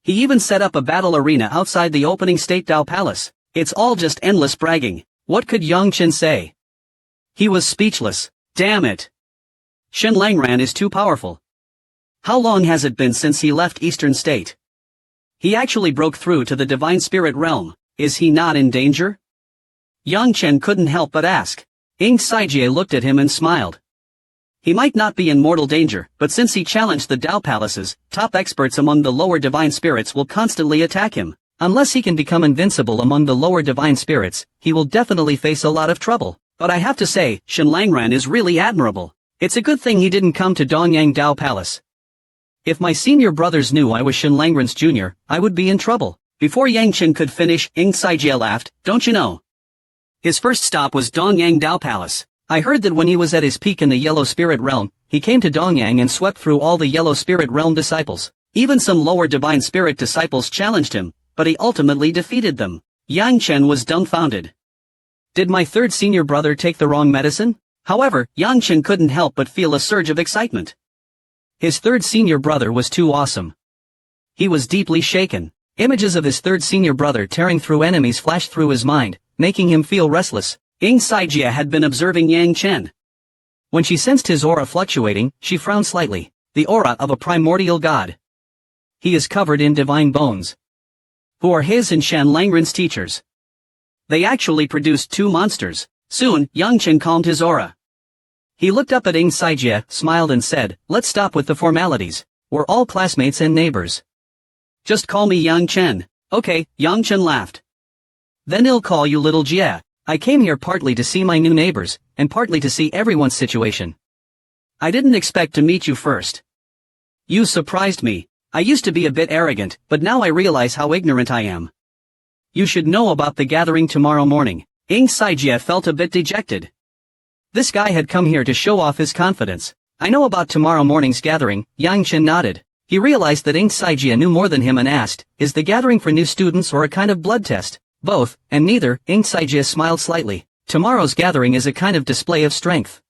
He even set up a battle arena outside the Opening State Dao Palace. It's all just endless bragging. What could Yang Chen say? He was speechless. Damn it. Shen Langran is too powerful. How long has it been since he left Eastern State? He actually broke through to the divine spirit realm. Is he not in danger? Yang Chen couldn't help but ask. Ing Saijie looked at him and smiled. He might not be in mortal danger, but since he challenged the Dao Palaces, top experts among the lower divine spirits will constantly attack him. Unless he can become invincible among the lower divine spirits, he will definitely face a lot of trouble. But I have to say, Shen Langran is really admirable. It's a good thing he didn't come to Dongyang Dao Palace. If my senior brothers knew I was Shen Langran's junior, I would be in trouble. Before Yang Chen could finish, Ing Saijie laughed, Don't you know? His first stop was Dongyang Dao Palace. I heard that when he was at his peak in the Yellow Spirit Realm, he came to Dongyang and swept through all the Yellow Spirit Realm disciples. Even some lower Divine Spirit disciples challenged him, but he ultimately defeated them. Yang Chen was dumbfounded. Did my third senior brother take the wrong medicine? However, Yang Chen couldn't help but feel a surge of excitement. His third senior brother was too awesome. He was deeply shaken. Images of his third senior brother tearing through enemies flashed through his mind, making him feel restless. Ying Saijie had been observing Yang Chen. When she sensed his aura fluctuating, she frowned slightly. The aura of a primordial god. He is covered in divine bones. Who are his and Shan Langren's teachers? They actually produced two monsters. Soon, Yang Chen calmed his aura. He looked up at Ying Saijie, smiled and said, let's stop with the formalities. We're all classmates and neighbors. Just call me Yang Chen. Okay, Yang Chen laughed. Then I'll call you Little Jie. I came here partly to see my new neighbors, and partly to see everyone's situation. I didn't expect to meet you first. You surprised me. I used to be a bit arrogant, but now I realize how ignorant I am. You should know about the gathering tomorrow morning. Ying Saijie felt a bit dejected. This guy had come here to show off his confidence. I know about tomorrow morning's gathering. Yang Chen nodded. He realized that Ying Saijie knew more than him and asked, is the gathering for new students or a kind of blood test? Both, and neither. Ying Saijie smiled slightly. Tomorrow's gathering is a kind of display of strength.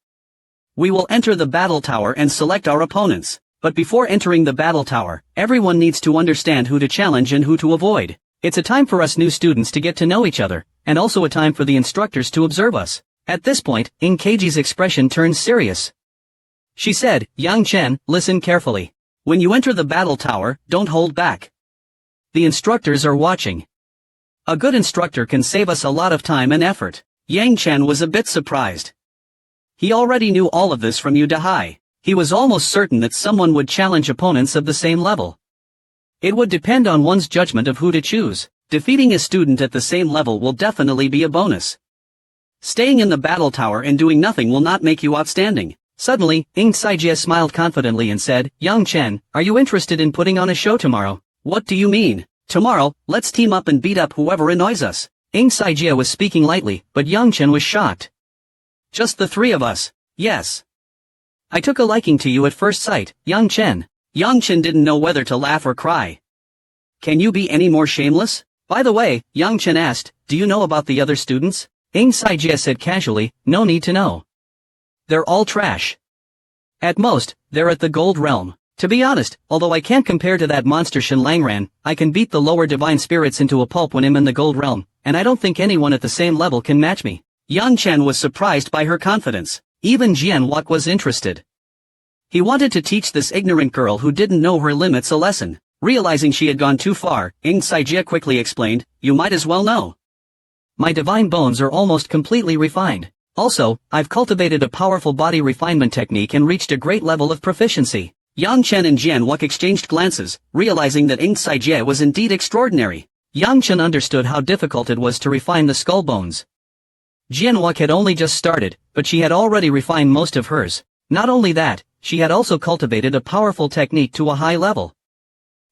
We will enter the battle tower and select our opponents. But before entering the battle tower, everyone needs to understand who to challenge and who to avoid. It's a time for us new students to get to know each other, and also a time for the instructors to observe us. At this point, Ying Keiji's expression turned serious. She said, Yang Chen, listen carefully. When you enter the battle tower, don't hold back. The instructors are watching. A good instructor can save us a lot of time and effort. Yang Chen was a bit surprised. He already knew all of this from Yu Dahai. He was almost certain that someone would challenge opponents of the same level. It would depend on one's judgment of who to choose. Defeating a student at the same level will definitely be a bonus. Staying in the battle tower and doing nothing will not make you outstanding. Suddenly, Ying Saijie smiled confidently and said, Yang Chen, are you interested in putting on a show tomorrow? What do you mean? Tomorrow, let's team up and beat up whoever annoys us. Ying Saijie was speaking lightly, but Yang Chen was shocked. Just the three of us? Yes. I took a liking to you at first sight, Yang Chen. Yang Chen didn't know whether to laugh or cry. Can you be any more shameless? By the way, Yang Chen asked, do you know about the other students? Ying Saijie said casually, no need to know. They're all trash. At most, they're at the Gold Realm. To be honest, although I can't compare to that monster Shen Langran, I can beat the lower divine spirits into a pulp when I'm in the Gold Realm, and I don't think anyone at the same level can match me. Yang Chen was surprised by her confidence. Even Jian Wak was interested. He wanted to teach this ignorant girl who didn't know her limits a lesson. Realizing she had gone too far, Ying Saijie quickly explained, you might as well know. My divine bones are almost completely refined. Also, I've cultivated a powerful body refinement technique and reached a great level of proficiency. Yang Chen and Jian Wak exchanged glances, realizing that Ying Saijie was indeed extraordinary. Yang Chen understood how difficult it was to refine the skull bones. Jian Wak had only just started, but she had already refined most of hers. Not only that, she had also cultivated a powerful technique to a high level.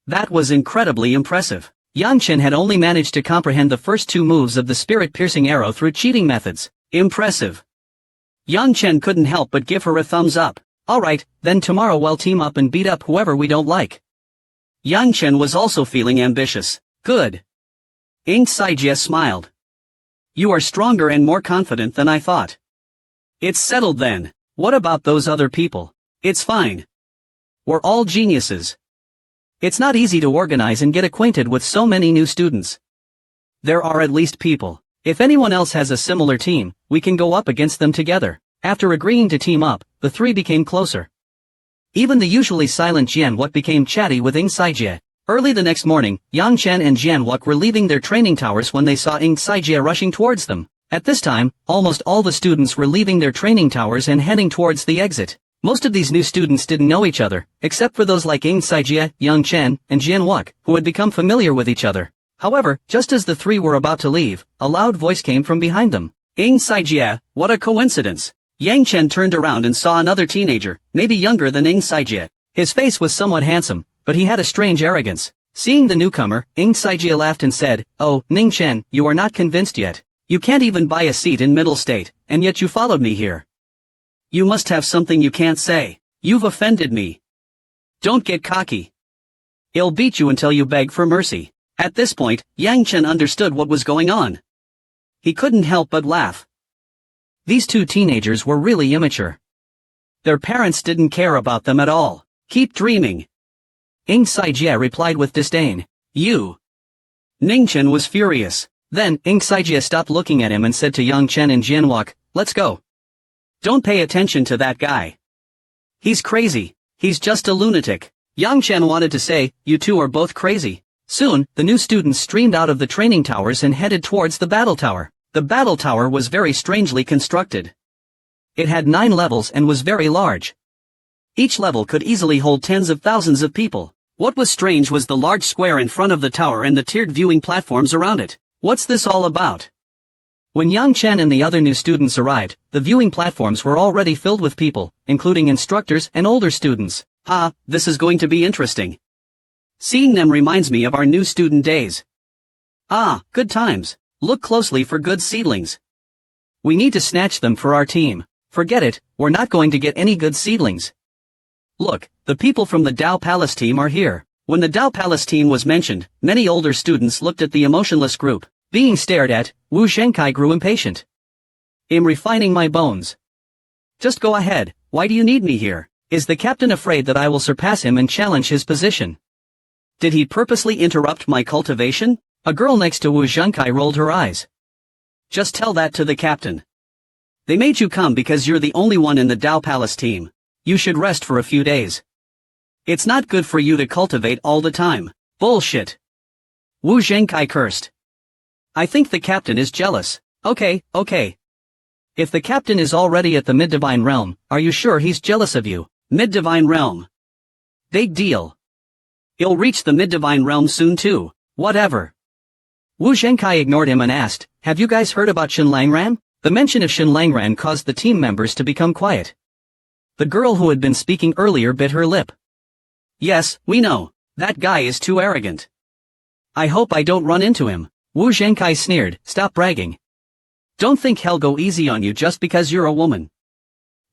That was incredibly impressive. Yang Chen had only managed to comprehend the first two moves of the spirit-piercing arrow through cheating methods. Impressive. Yang Chen couldn't help but give her a thumbs up. Alright, then tomorrow we'll team up and beat up whoever we don't like. Yang Chen was also feeling ambitious. Good. Ying Saijie smiled. You are stronger and more confident than I thought. It's settled then. What about those other people? It's fine. We're all geniuses. It's not easy to organize and get acquainted with so many new students. There are at least people. If anyone else has a similar team, we can go up against them together. After agreeing to team up, the three became closer. Even the usually silent Jian Wak became chatty with Ying Saijie. Early the next morning, Yang Chen and Jian Wak were leaving their training towers when they saw Ying Saijie rushing towards them. At this time, almost all the students were leaving their training towers and heading towards the exit. Most of these new students didn't know each other, except for those like Ying Saijie, Yang Chen, and Jian Wak, who had become familiar with each other. However, just as the three were about to leave, a loud voice came from behind them. Ying Saijie, what a coincidence. Yang Chen turned around and saw another teenager, maybe younger than Ying Saijie. His face was somewhat handsome, but he had a strange arrogance. Seeing the newcomer, Ying Saijie laughed and said, oh, Ning Chen, you are not convinced yet. You can't even buy a seat in Middle State, and yet you followed me here. You must have something you can't say. You've offended me. Don't get cocky. I'll beat you until you beg for mercy. At this point, Yang Chen understood what was going on. He couldn't help but laugh. These two teenagers were really immature. Their parents didn't care about them at all. Keep dreaming. Ing Saijie replied with disdain. You. Ning Chen was furious. Then, Ing Saijie stopped looking at him and said to Yang Chen and Jianwalk, let's go. Don't pay attention to that guy. He's crazy. He's just a lunatic. Yang Chen wanted to say, you two are both crazy. Soon, the new students streamed out of the training towers and headed towards the battle tower. The battle tower was very strangely constructed. It had 9 levels and was very large. Each level could easily hold tens of thousands of people. What was strange was the large square in front of the tower and the tiered viewing platforms around it. What's this all about? When Yang Chen and the other new students arrived, the viewing platforms were already filled with people, including instructors and older students. Ah, this is going to be interesting. Seeing them reminds me of our new student days. Ah, good times. Look closely for good seedlings. We need to snatch them for our team. Forget it, we're not going to get any good seedlings. Look, the people from the Dao Palace team are here. When the Dao Palace team was mentioned, many older students looked at the emotionless group. Being stared at, Wu Zhenkai grew impatient. I'm refining my bones. Just go ahead, why do you need me here? Is the captain afraid that I will surpass him and challenge his position? Did he purposely interrupt my cultivation? A girl next to Wu Zhenkai rolled her eyes. Just tell that to the captain. They made you come because you're the only one in the Dao Palace team. You should rest for a few days. It's not good for you to cultivate all the time. Bullshit. Wu Zhenkai cursed. I think the captain is jealous. Okay. If the captain is already at the mid-divine realm, are you sure he's jealous of you? Mid-divine realm. Big deal. He'll reach the mid-divine realm soon too. Whatever. Wu Zhenkai ignored him and asked, have you guys heard about Shen Langran? The mention of Shen Langran caused the team members to become quiet. The girl who had been speaking earlier bit her lip. Yes, we know. That guy is too arrogant. I hope I don't run into him. Wu Zhenkai sneered, stop bragging. Don't think he'll go easy on you just because you're a woman.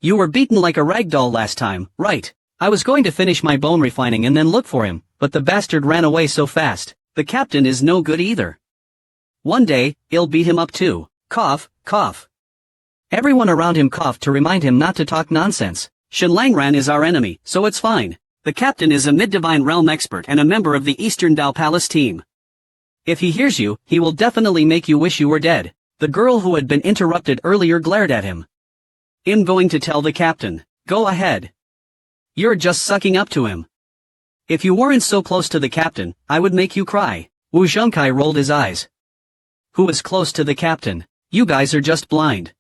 You were beaten like a ragdoll last time, right? I was going to finish my bone refining and then look for him, but the bastard ran away so fast. The captain is no good either. One day, he'll beat him up too. Cough, cough. Everyone around him coughed to remind him not to talk nonsense. Shen Langran is our enemy, so it's fine. The captain is a mid-divine realm expert and a member of the Eastern Dao Palace team. If he hears you, he will definitely make you wish you were dead. The girl who had been interrupted earlier glared at him. I'm going to tell the captain. Go ahead. You're just sucking up to him. If you weren't so close to the captain, I would make you cry. Wu Zhenkai rolled his eyes. Who is close to the captain? You guys are just blind.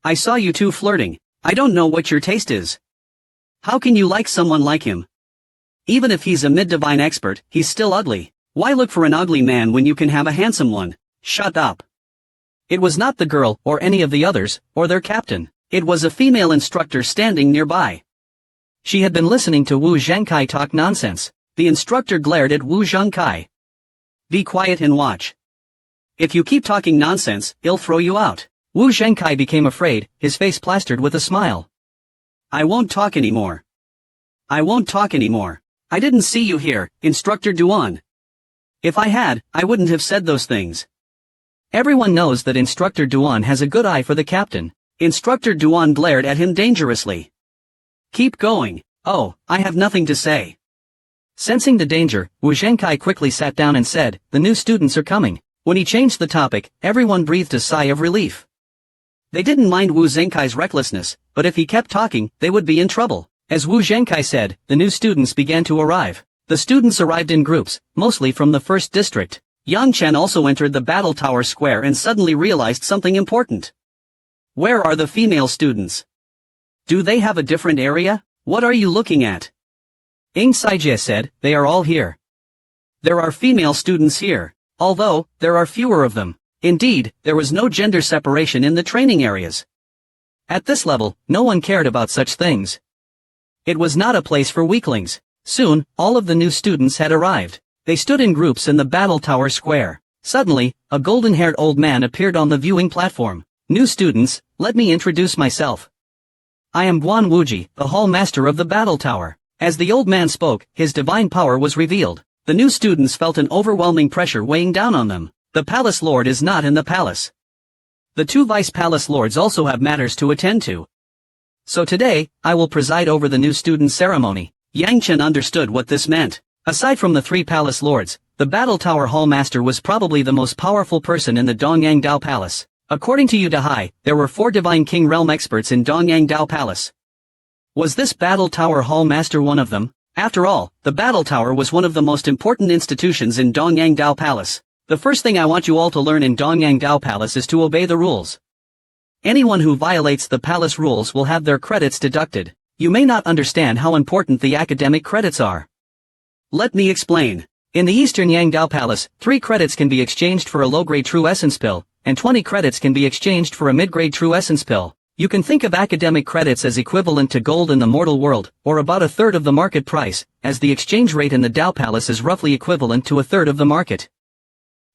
I saw you two flirting. I don't know what your taste is. How can you like someone like him? Even if he's a mid-divine expert, he's still ugly. Why look for an ugly man when you can have a handsome one? Shut up. It was not the girl, or any of the others, or their captain. It was a female instructor standing nearby. She had been listening to Wu Zhenkai talk nonsense. The instructor glared at Wu Zhenkai. Be quiet and watch. If you keep talking nonsense, he'll throw you out. Wu Zhenkai became afraid, his face plastered with a smile. I won't talk anymore. I won't talk anymore. I didn't see you here, Instructor Duan. If I had, I wouldn't have said those things. Everyone knows that Instructor Duan has a good eye for the captain. Instructor Duan glared at him dangerously. Keep going. Oh, I have nothing to say. Sensing the danger, Wu Zhenkai quickly sat down and said, the new students are coming. When he changed the topic, everyone breathed a sigh of relief. They didn't mind Wu Zhenkai's recklessness, but if he kept talking, they would be in trouble. As Wu Zhenkai said, the new students began to arrive. The students arrived in groups, mostly from the first district. Yang Chen also entered the battle tower square and suddenly realized something important. Where are the female students? Do they have a different area? What are you looking at? Ing Saijie said, they are all here. There are female students here, although, there are fewer of them. Indeed, there was no gender separation in the training areas. At this level, no one cared about such things. It was not a place for weaklings. Soon, all of the new students had arrived. They stood in groups in the battle tower square. Suddenly, a golden-haired old man appeared on the viewing platform. New students, let me introduce myself. I am Guan Wuji, the Hall Master of the Battle Tower. As the old man spoke, his divine power was revealed. The new students felt an overwhelming pressure weighing down on them. The Palace Lord is not in the palace. The two Vice Palace Lords also have matters to attend to. So today, I will preside over the new student ceremony. Yang Chen understood what this meant. Aside from the three Palace Lords, the Battle Tower Hall Master was probably the most powerful person in the Dongyang Dao Palace. According to Yu Dahai, there were 4 Divine King Realm experts in Dongyang Dao Palace. Was this Battle Tower Hall Master one of them? After all, the Battle Tower was one of the most important institutions in Dongyang Dao Palace. The first thing I want you all to learn in Dongyang Dao Palace is to obey the rules. Anyone who violates the palace rules will have their credits deducted. You may not understand how important the academic credits are. Let me explain. In the Eastern Yang Dao Palace, 3 credits can be exchanged for a low-grade True Essence pill, and 20 credits can be exchanged for a mid-grade True Essence pill. You can think of academic credits as equivalent to gold in the mortal world, or about a third of the market price, as the exchange rate in the Dao Palace is roughly equivalent to a third of the market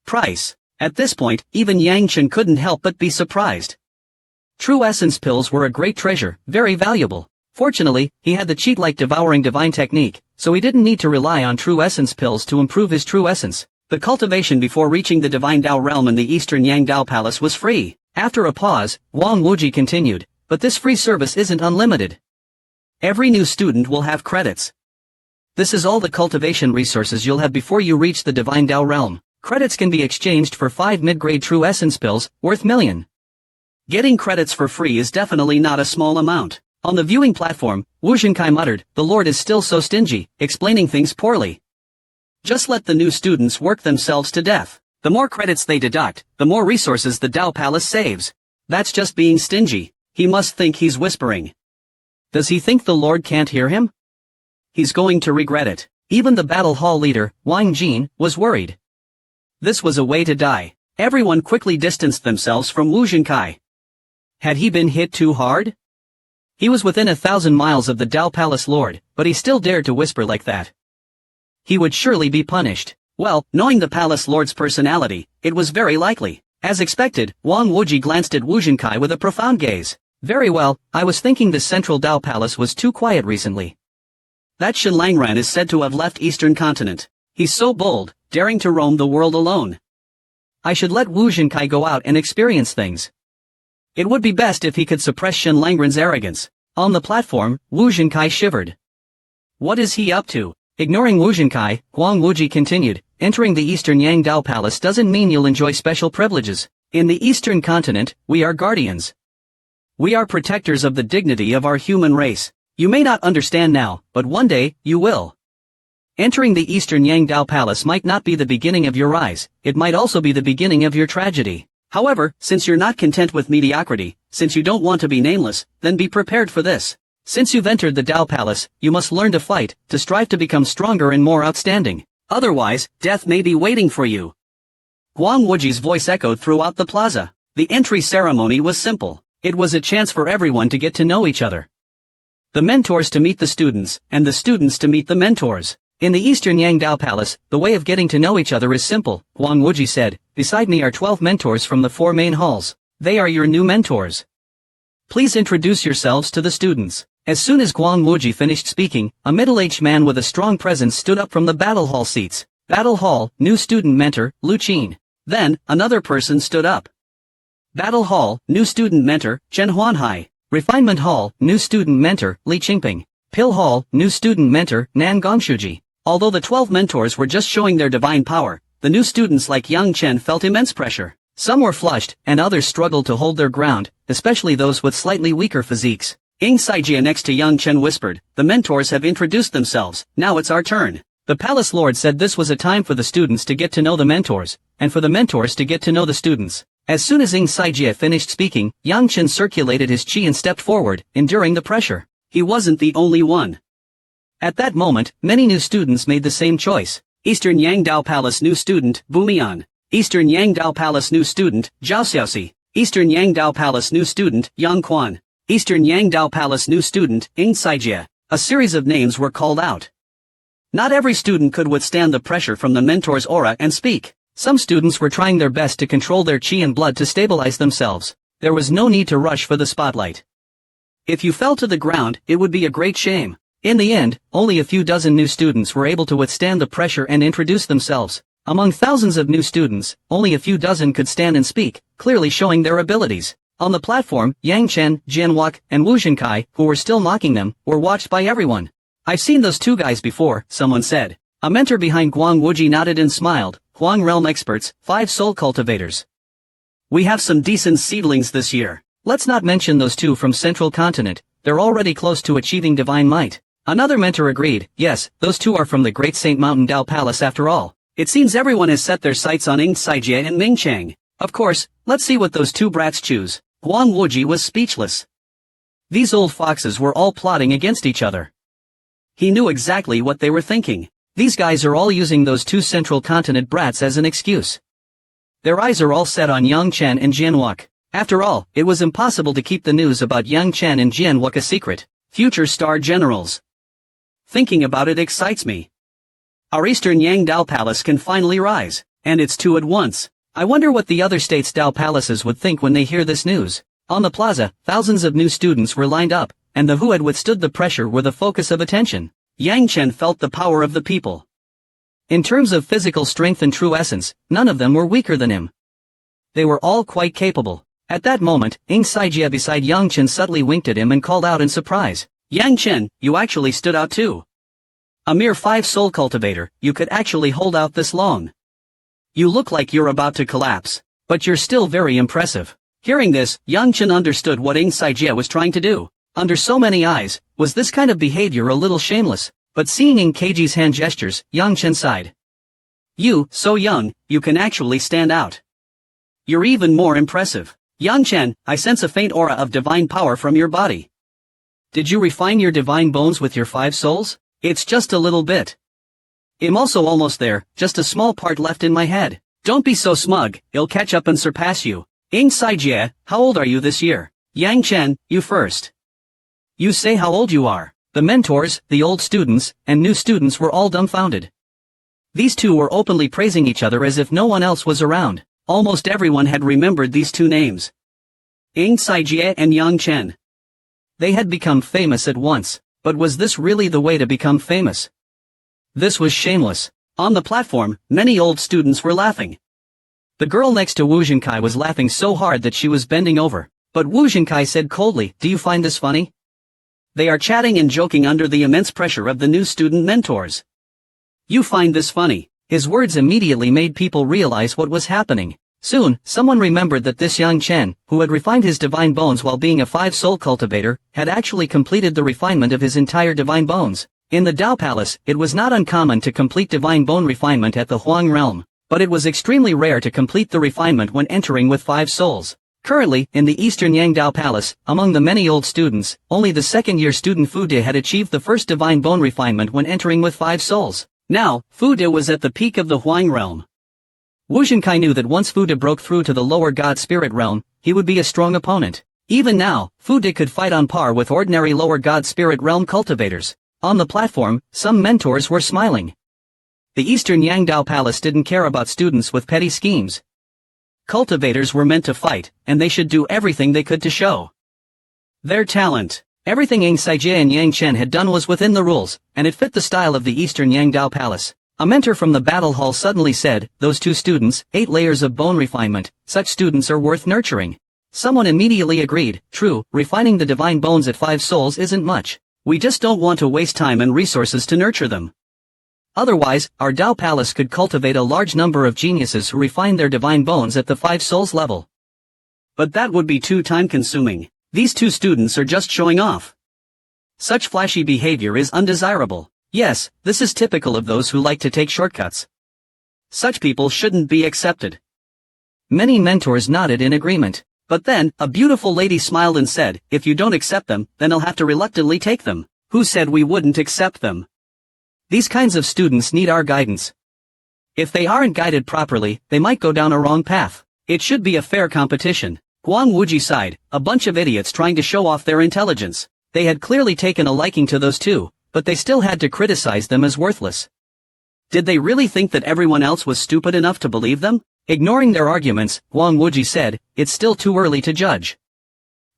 price. At this point, even Yang Chen couldn't help but be surprised. True Essence pills were a great treasure, very valuable. Fortunately, he had the cheat-like devouring divine technique, so he didn't need to rely on True Essence pills to improve his True Essence. The cultivation before reaching the Divine Dao realm in the Eastern Yang Dao Palace was free. After a pause, Wang Wuji continued, but this free service isn't unlimited. Every new student will have credits. This is all the cultivation resources you'll have before you reach the Divine Dao realm. Credits can be exchanged for 5 mid-grade True Essence pills, worth million. Getting credits for free is definitely not a small amount. On the viewing platform, Wu Zhenkai muttered, the Lord is still so stingy, explaining things poorly. Just let the new students work themselves to death. The more credits they deduct, the more resources the Dao Palace saves. That's just being stingy. He must think he's whispering. Does he think the Lord can't hear him? He's going to regret it. Even the battle hall leader, Wang Jin, was worried. This was a way to die. Everyone quickly distanced themselves from Wu Zhenkai. Had he been hit too hard? He was within 1,000 miles of the Dao Palace Lord, but he still dared to whisper like that. He would surely be punished. Well, knowing the Palace Lord's personality, it was very likely. As expected, Wang Wuji glanced at Wu Zhenkai with a profound gaze. Very well, I was thinking the central Dao Palace was too quiet recently. That Shen Langran is said to have left Eastern Continent. He's so bold, daring to roam the world alone. I should let Wu Zhenkai go out and experience things. It would be best if he could suppress Shen Langran's arrogance. On the platform, Wu Zhenkai shivered. What is he up to? Ignoring Wu Zhenkai, Wang Wuji continued, entering the Eastern Yang Dao Palace doesn't mean you'll enjoy special privileges. In the Eastern Continent, we are guardians. We are protectors of the dignity of our human race. You may not understand now, but one day, you will. Entering the Eastern Yang Dao Palace might not be the beginning of your rise, it might also be the beginning of your tragedy. However, since you're not content with mediocrity, since you don't want to be nameless, then be prepared for this. Since you've entered the Dao Palace, you must learn to fight, to strive to become stronger and more outstanding. Otherwise, death may be waiting for you. Guang Wuji's voice echoed throughout the plaza. The entry ceremony was simple. It was a chance for everyone to get to know each other. The mentors to meet the students, and the students to meet the mentors. In the Eastern Yang Dao Palace, the way of getting to know each other is simple, Guang Wuji said. Beside me are 12 mentors from the 4 main halls. They are your new mentors. Please introduce yourselves to the students. As soon as Guang Wuji finished speaking, a middle-aged man with a strong presence stood up from the battle hall seats. Battle hall, new student mentor, Lu Qin. Then, another person stood up. Battle hall, new student mentor, Chen Huanhai. Refinement hall, new student mentor, Li Qingping. Pill hall, new student mentor, Nan Gongshuji. Although the 12 mentors were just showing their divine power, the new students like Yang Chen felt immense pressure. Some were flushed, and others struggled to hold their ground, especially those with slightly weaker physiques. Ying Saijia next to Yang Chen whispered, the mentors have introduced themselves, now it's our turn. The Palace Lord said this was a time for the students to get to know the mentors, and for the mentors to get to know the students. As soon as Ying Saijia finished speaking, Yang Chen circulated his qi and stepped forward, enduring the pressure. He wasn't the only one. At that moment, many new students made the same choice. Eastern Yang Dao Palace new student, Bumian. Eastern Yang Dao Palace new student, Zhao Xiaoxi. Eastern Yang Dao Palace new student, Yang Quan. Eastern Yang Dao Palace new student, Ying Saijia. A series of names were called out. Not every student could withstand the pressure from the mentor's aura and speak. Some students were trying their best to control their qi and blood to stabilize themselves. There was no need to rush for the spotlight. If you fell to the ground, it would be a great shame. In the end, only a few dozen new students were able to withstand the pressure and introduce themselves. Among thousands of new students, only a few dozen could stand and speak, clearly showing their abilities. On the platform, Yang Chen, Jianwok, and Wu Zhenkai, who were still mocking them, were watched by everyone. "I've seen those two guys before," someone said. A mentor behind Guang Wuji nodded and smiled. "Huang Realm experts, 5 soul cultivators. We have some decent seedlings this year. Let's not mention those two from Central Continent, they're already close to achieving divine might." Another mentor agreed. "Yes, those two are from the Great Saint Mountain Dao Palace after all. It seems everyone has set their sights on Ying Saijie and Ming Chang. Of course, let's see what those two brats choose." Guang Wuji was speechless. These old foxes were all plotting against each other. He knew exactly what they were thinking. These guys are all using those two Central Continent brats as an excuse. Their eyes are all set on Yang Chen and Jianwok. After all, it was impossible to keep the news about Yang Chen and Jianwok a secret. Future star generals. Thinking about it excites me. Our Eastern Yang Dao Palace can finally rise, and it's two at once. I wonder what the other states' Dao Palaces would think when they hear this news. On the plaza, thousands of new students were lined up, and the who had withstood the pressure were the focus of attention. Yang Chen felt the power of the people. In terms of physical strength and true essence, none of them were weaker than him. They were all quite capable. At that moment, Ying Saijie beside Yang Chen subtly winked at him and called out in surprise. "Yang Chen, you actually stood out too. A mere 5 soul cultivator, you could actually hold out this long. You look like you're about to collapse, but you're still very impressive." Hearing this, Yang Chen understood what Ying Saijie was trying to do. Under so many eyes, was this kind of behavior a little shameless? But seeing Ying Keiji's hand gestures, Yang Chen sighed. "You, so young, you can actually stand out. You're even more impressive. Yang Chen, I sense a faint aura of divine power from your body. Did you refine your divine bones with your 5 souls? It's just a little bit. I'm also almost there, just a small part left in my head. Don't be so smug, it'll catch up and surpass you." Ying Saijie, how old are you this year? Yang Chen, you first. You say how old you are. The mentors, the old students, and new students were all dumbfounded. These two were openly praising each other as if no one else was around. Almost everyone had remembered these two names. Ying Saijie and Yang Chen. They had become famous at once, but was this really the way to become famous? This was shameless. On the platform, many old students were laughing. The girl next to Wu Zhenkai was laughing so hard that she was bending over, but Wu Zhenkai said coldly, "Do you find this funny?" They are chatting and joking under the immense pressure of the new student mentors. "You find this funny." His words immediately made people realize what was happening. Soon, someone remembered that this Yang Chen, who had refined his divine bones while being a 5 soul cultivator, had actually completed the refinement of his entire divine bones. In the Dao Palace, it was not uncommon to complete divine bone refinement at the Huang realm, but it was extremely rare to complete the refinement when entering with 5 souls. Currently, in the Eastern Yang Dao Palace, among the many old students, only the second-year student Fu De had achieved the first divine bone refinement when entering with 5 souls. Now, Fu De was at the peak of the Huang realm. Wu Zhenkai knew that once Fu De broke through to the lower god spirit realm, he would be a strong opponent. Even now, Fu De could fight on par with ordinary lower god spirit realm cultivators. On the platform, some mentors were smiling. The Eastern Yang Dao Palace didn't care about students with petty schemes. Cultivators were meant to fight, and they should do everything they could to show their talent. Everything Ying Saijie and Yang Chen had done was within the rules, and it fit the style of the Eastern Yang Dao Palace. A mentor from the battle hall suddenly said, "Those two students, 8 layers of bone refinement, such students are worth nurturing." Someone immediately agreed, "True, refining the divine bones at 5 souls isn't much. We just don't want to waste time and resources to nurture them. Otherwise, our Dao Palace could cultivate a large number of geniuses who refine their divine bones at the 5 souls level. But that would be too time-consuming. These two students are just showing off. Such flashy behavior is undesirable. Yes, this is typical of those who like to take shortcuts. Such people shouldn't be accepted." Many mentors nodded in agreement. But then, a beautiful lady smiled and said, "If you don't accept them, then I'll have to reluctantly take them." Who said we wouldn't accept them? These kinds of students need our guidance. If they aren't guided properly, they might go down a wrong path. It should be a fair competition. Guang Wuji sighed, a bunch of idiots trying to show off their intelligence. They had clearly taken a liking to those two, but they still had to criticize them as worthless. Did they really think that everyone else was stupid enough to believe them? Ignoring their arguments, Guang Wuji said, "It's still too early to judge.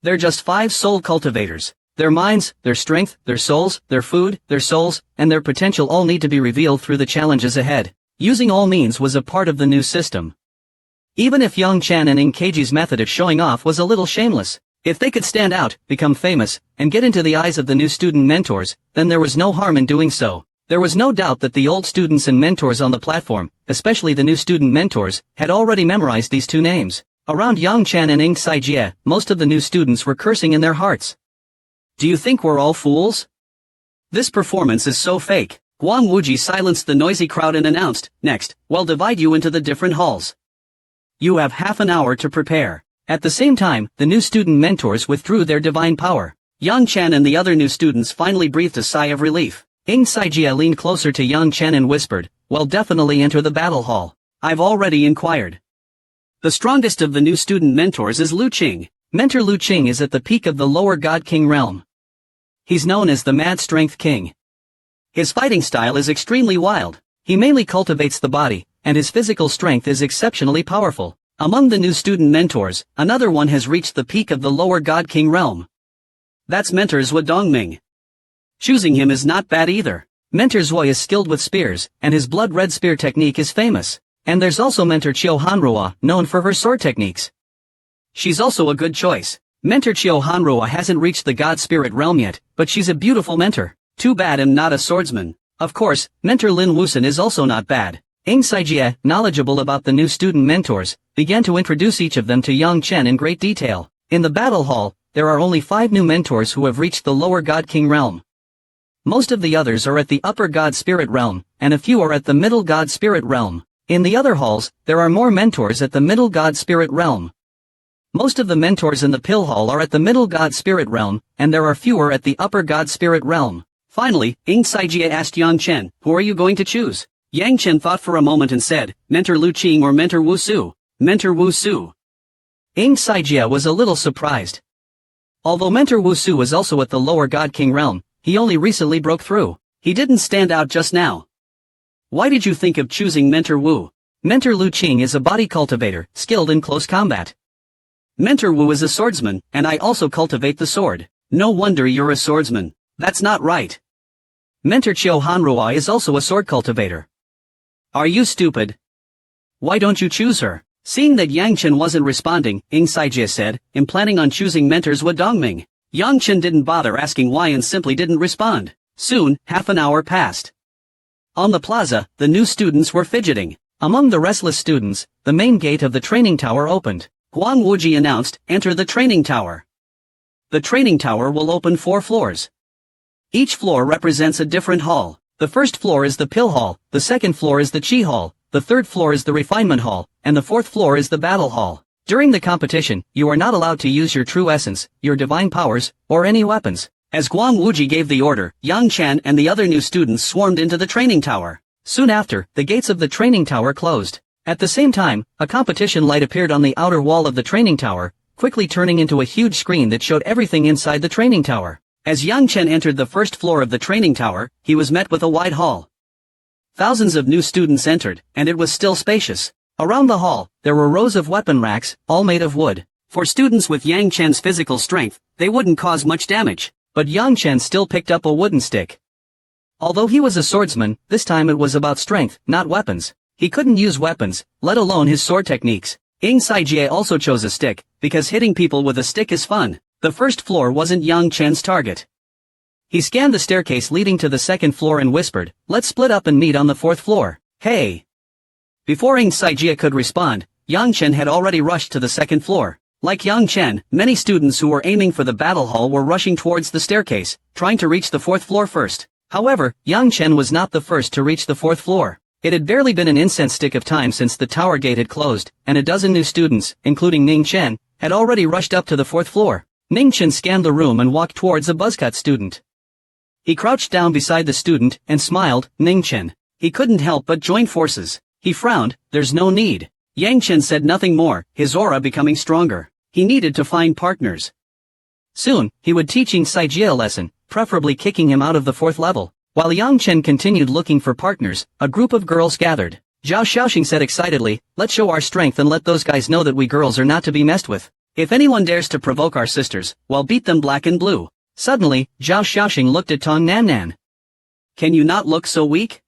They're just 5 soul cultivators. Their minds, their strength, their souls, their food, their souls, and their potential all need to be revealed through the challenges ahead. Using all means was a part of the new system. Even if Yang Chen and Ng Keiji's method of showing off was a little shameless, if they could stand out, become famous, and get into the eyes of the new student mentors, then there was no harm in doing so. There was no doubt that the old students and mentors on the platform, especially the new student mentors, had already memorized these two names. Around Yang Chen and Ng Saijie, most of the new students were cursing in their hearts. Do you think we're all fools? This performance is so fake. Guang Wuji silenced the noisy crowd and announced, next, we'll divide you into the different halls. You have half an hour to prepare. At the same time, the new student mentors withdrew their divine power. Yang Chen and the other new students finally breathed a sigh of relief. Ng Saijie leaned closer to Yang Chen and whispered, well, definitely enter the battle hall. I've already inquired. The strongest of the new student mentors is Lu Qing. Mentor Lu Qing is at the peak of the lower God King realm. He's known as the Mad Strength King. His fighting style is extremely wild. He mainly cultivates the body, and his physical strength is exceptionally powerful. Among the new student mentors, another one has reached the peak of the lower God King realm. That's Mentor Zhuo Dongming. Choosing him is not bad either. Mentor Zhuo is skilled with spears, and his blood-red spear technique is famous. And there's also Mentor Qiu Hanruo, known for her sword techniques. She's also a good choice. Mentor Qiu Hanruo hasn't reached the God Spirit realm yet, but she's a beautiful mentor. Too bad I'm not a swordsman. Of course, Mentor Lin Wusun is also not bad. Ng Saijie, knowledgeable about the new student mentors, began to introduce each of them to Yang Chen in great detail. In the battle hall, there are only 5 new mentors who have reached the lower God King realm. Most of the others are at the upper God Spirit realm, and a few are at the middle God Spirit realm. In the other halls, there are more mentors at the middle God Spirit realm. Most of the mentors in the Pill Hall are at the middle God Spirit realm, and there are fewer at the upper God Spirit realm. Finally, Ng Saijie asked Yang Chen, who are you going to choose? Yang Chen thought for a moment and said, Mentor Lu Qing or Mentor Wu Su. Mentor Wu Su. Ng Saijie was a little surprised. Although Mentor Wu Su was also at the lower God King realm, he only recently broke through. He didn't stand out just now. Why did you think of choosing Mentor Wu? Mentor Lu Qing is a body cultivator, skilled in close combat. Mentor Wu is a swordsman, and I also cultivate the sword. No wonder you're a swordsman. That's not right. Mentor Qiu Hanruo is also a sword cultivator. Are you stupid? Why don't you choose her? Seeing that Yang Chen wasn't responding, Ng Saijie said, I'm planning on choosing Mentor Zhuo Dongming. Yang Chen didn't bother asking why and simply didn't respond. Soon, half an hour passed. On the plaza, the new students were fidgeting. Among the restless students, the main gate of the training tower opened. Guang Wuji announced, enter the training tower. The training tower will open 4 floors. Each floor represents a different hall. The first floor is the Pill Hall, the second floor is the Qi Hall, the third floor is the Refinement Hall, and the fourth floor is the Battle Hall. During the competition, you are not allowed to use your true essence, your divine powers, or any weapons. As Guang Wuji gave the order, Yang Chen and the other new students swarmed into the training tower. Soon after, the gates of the training tower closed. At the same time, a competition light appeared on the outer wall of the training tower, quickly turning into a huge screen that showed everything inside the training tower. As Yang Chen entered the first floor of the training tower, he was met with a wide hall. Thousands of new students entered, and it was still spacious. Around the hall, there were rows of weapon racks, all made of wood. For students with Yang Chen's physical strength, they wouldn't cause much damage, but Yang Chen still picked up a wooden stick. Although he was a swordsman, this time it was about strength, not weapons. He couldn't use weapons, let alone his sword techniques. Ng Saijie also chose a stick, because hitting people with a stick is fun. The first floor wasn't Yang Chen's target. He scanned the staircase leading to the second floor and whispered, let's split up and meet on the 4th floor. Hey! Before Ng Saijie could respond, Yang Chen had already rushed to the 2nd floor. Like Yang Chen, many students who were aiming for the battle hall were rushing towards the staircase, trying to reach the 4th floor first. However, Yang Chen was not the first to reach the 4th floor. It had barely been an incense stick of time since the tower gate had closed, and a dozen new students, including Ning Chen, had already rushed up to the 4th floor. Ning Chen scanned the room and walked towards a buzzcut student. He crouched down beside the student and smiled, Ning Chen. He couldn't help but join forces. He frowned, there's no need. Yang Chen said nothing more, his aura becoming stronger. He needed to find partners. Soon, he would teach Ng Saijie a lesson, preferably kicking him out of the 4th level. While Yang Chen continued looking for partners, a group of girls gathered. Zhao Xiaoxing said excitedly, let's show our strength and let those guys know that we girls are not to be messed with. If anyone dares to provoke our sisters, well, beat them black and blue. Suddenly, Zhao Xiaoxing looked at Tong Nannan. Can you not look so weak?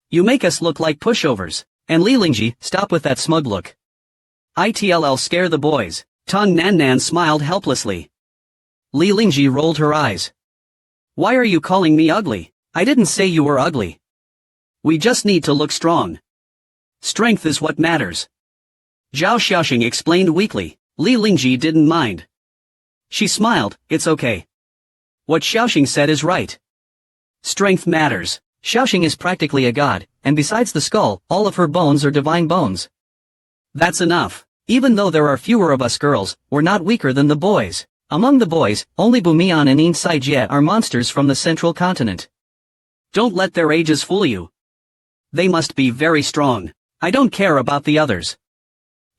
You make us look like pushovers. And Li Lingji, stop with that smug look. It'll scare the boys. Tong Nannan smiled helplessly. Li Lingji rolled her eyes. Why are you calling me ugly? I didn't say you were ugly. We just need to look strong. Strength is what matters. Zhao Xiaoxing explained weakly. Li Lingji didn't mind. She smiled, it's okay. What Xiaoxing said is right. Strength matters. Xiaoxing is practically a god, and besides the skull, all of her bones are divine bones. That's enough. Even though there are fewer of us girls, we're not weaker than the boys. Among the boys, only Bumian and Yin Sai Jie are monsters from the central continent. Don't let their ages fool you. They must be very strong. I don't care about the others.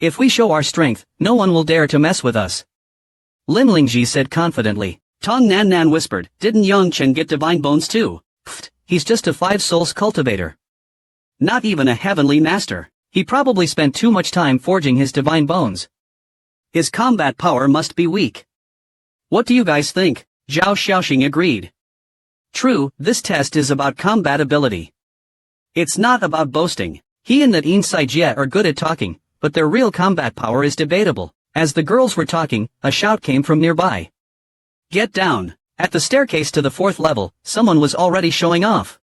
If we show our strength, no one will dare to mess with us. Lin Lingji said confidently. Tong Nannan whispered, didn't Yang Chen get divine bones too? Pfft, he's just a 5 souls cultivator. Not even a heavenly master. He probably spent too much time forging his divine bones. His combat power must be weak. What do you guys think? Zhao Xiaoxing agreed. True, this test is about combat ability. It's not about boasting. He and that Yin Sai Jie are good at talking, but their real combat power is debatable. As the girls were talking, a shout came from nearby. Get down. At the staircase to the 4th level, someone was already showing off.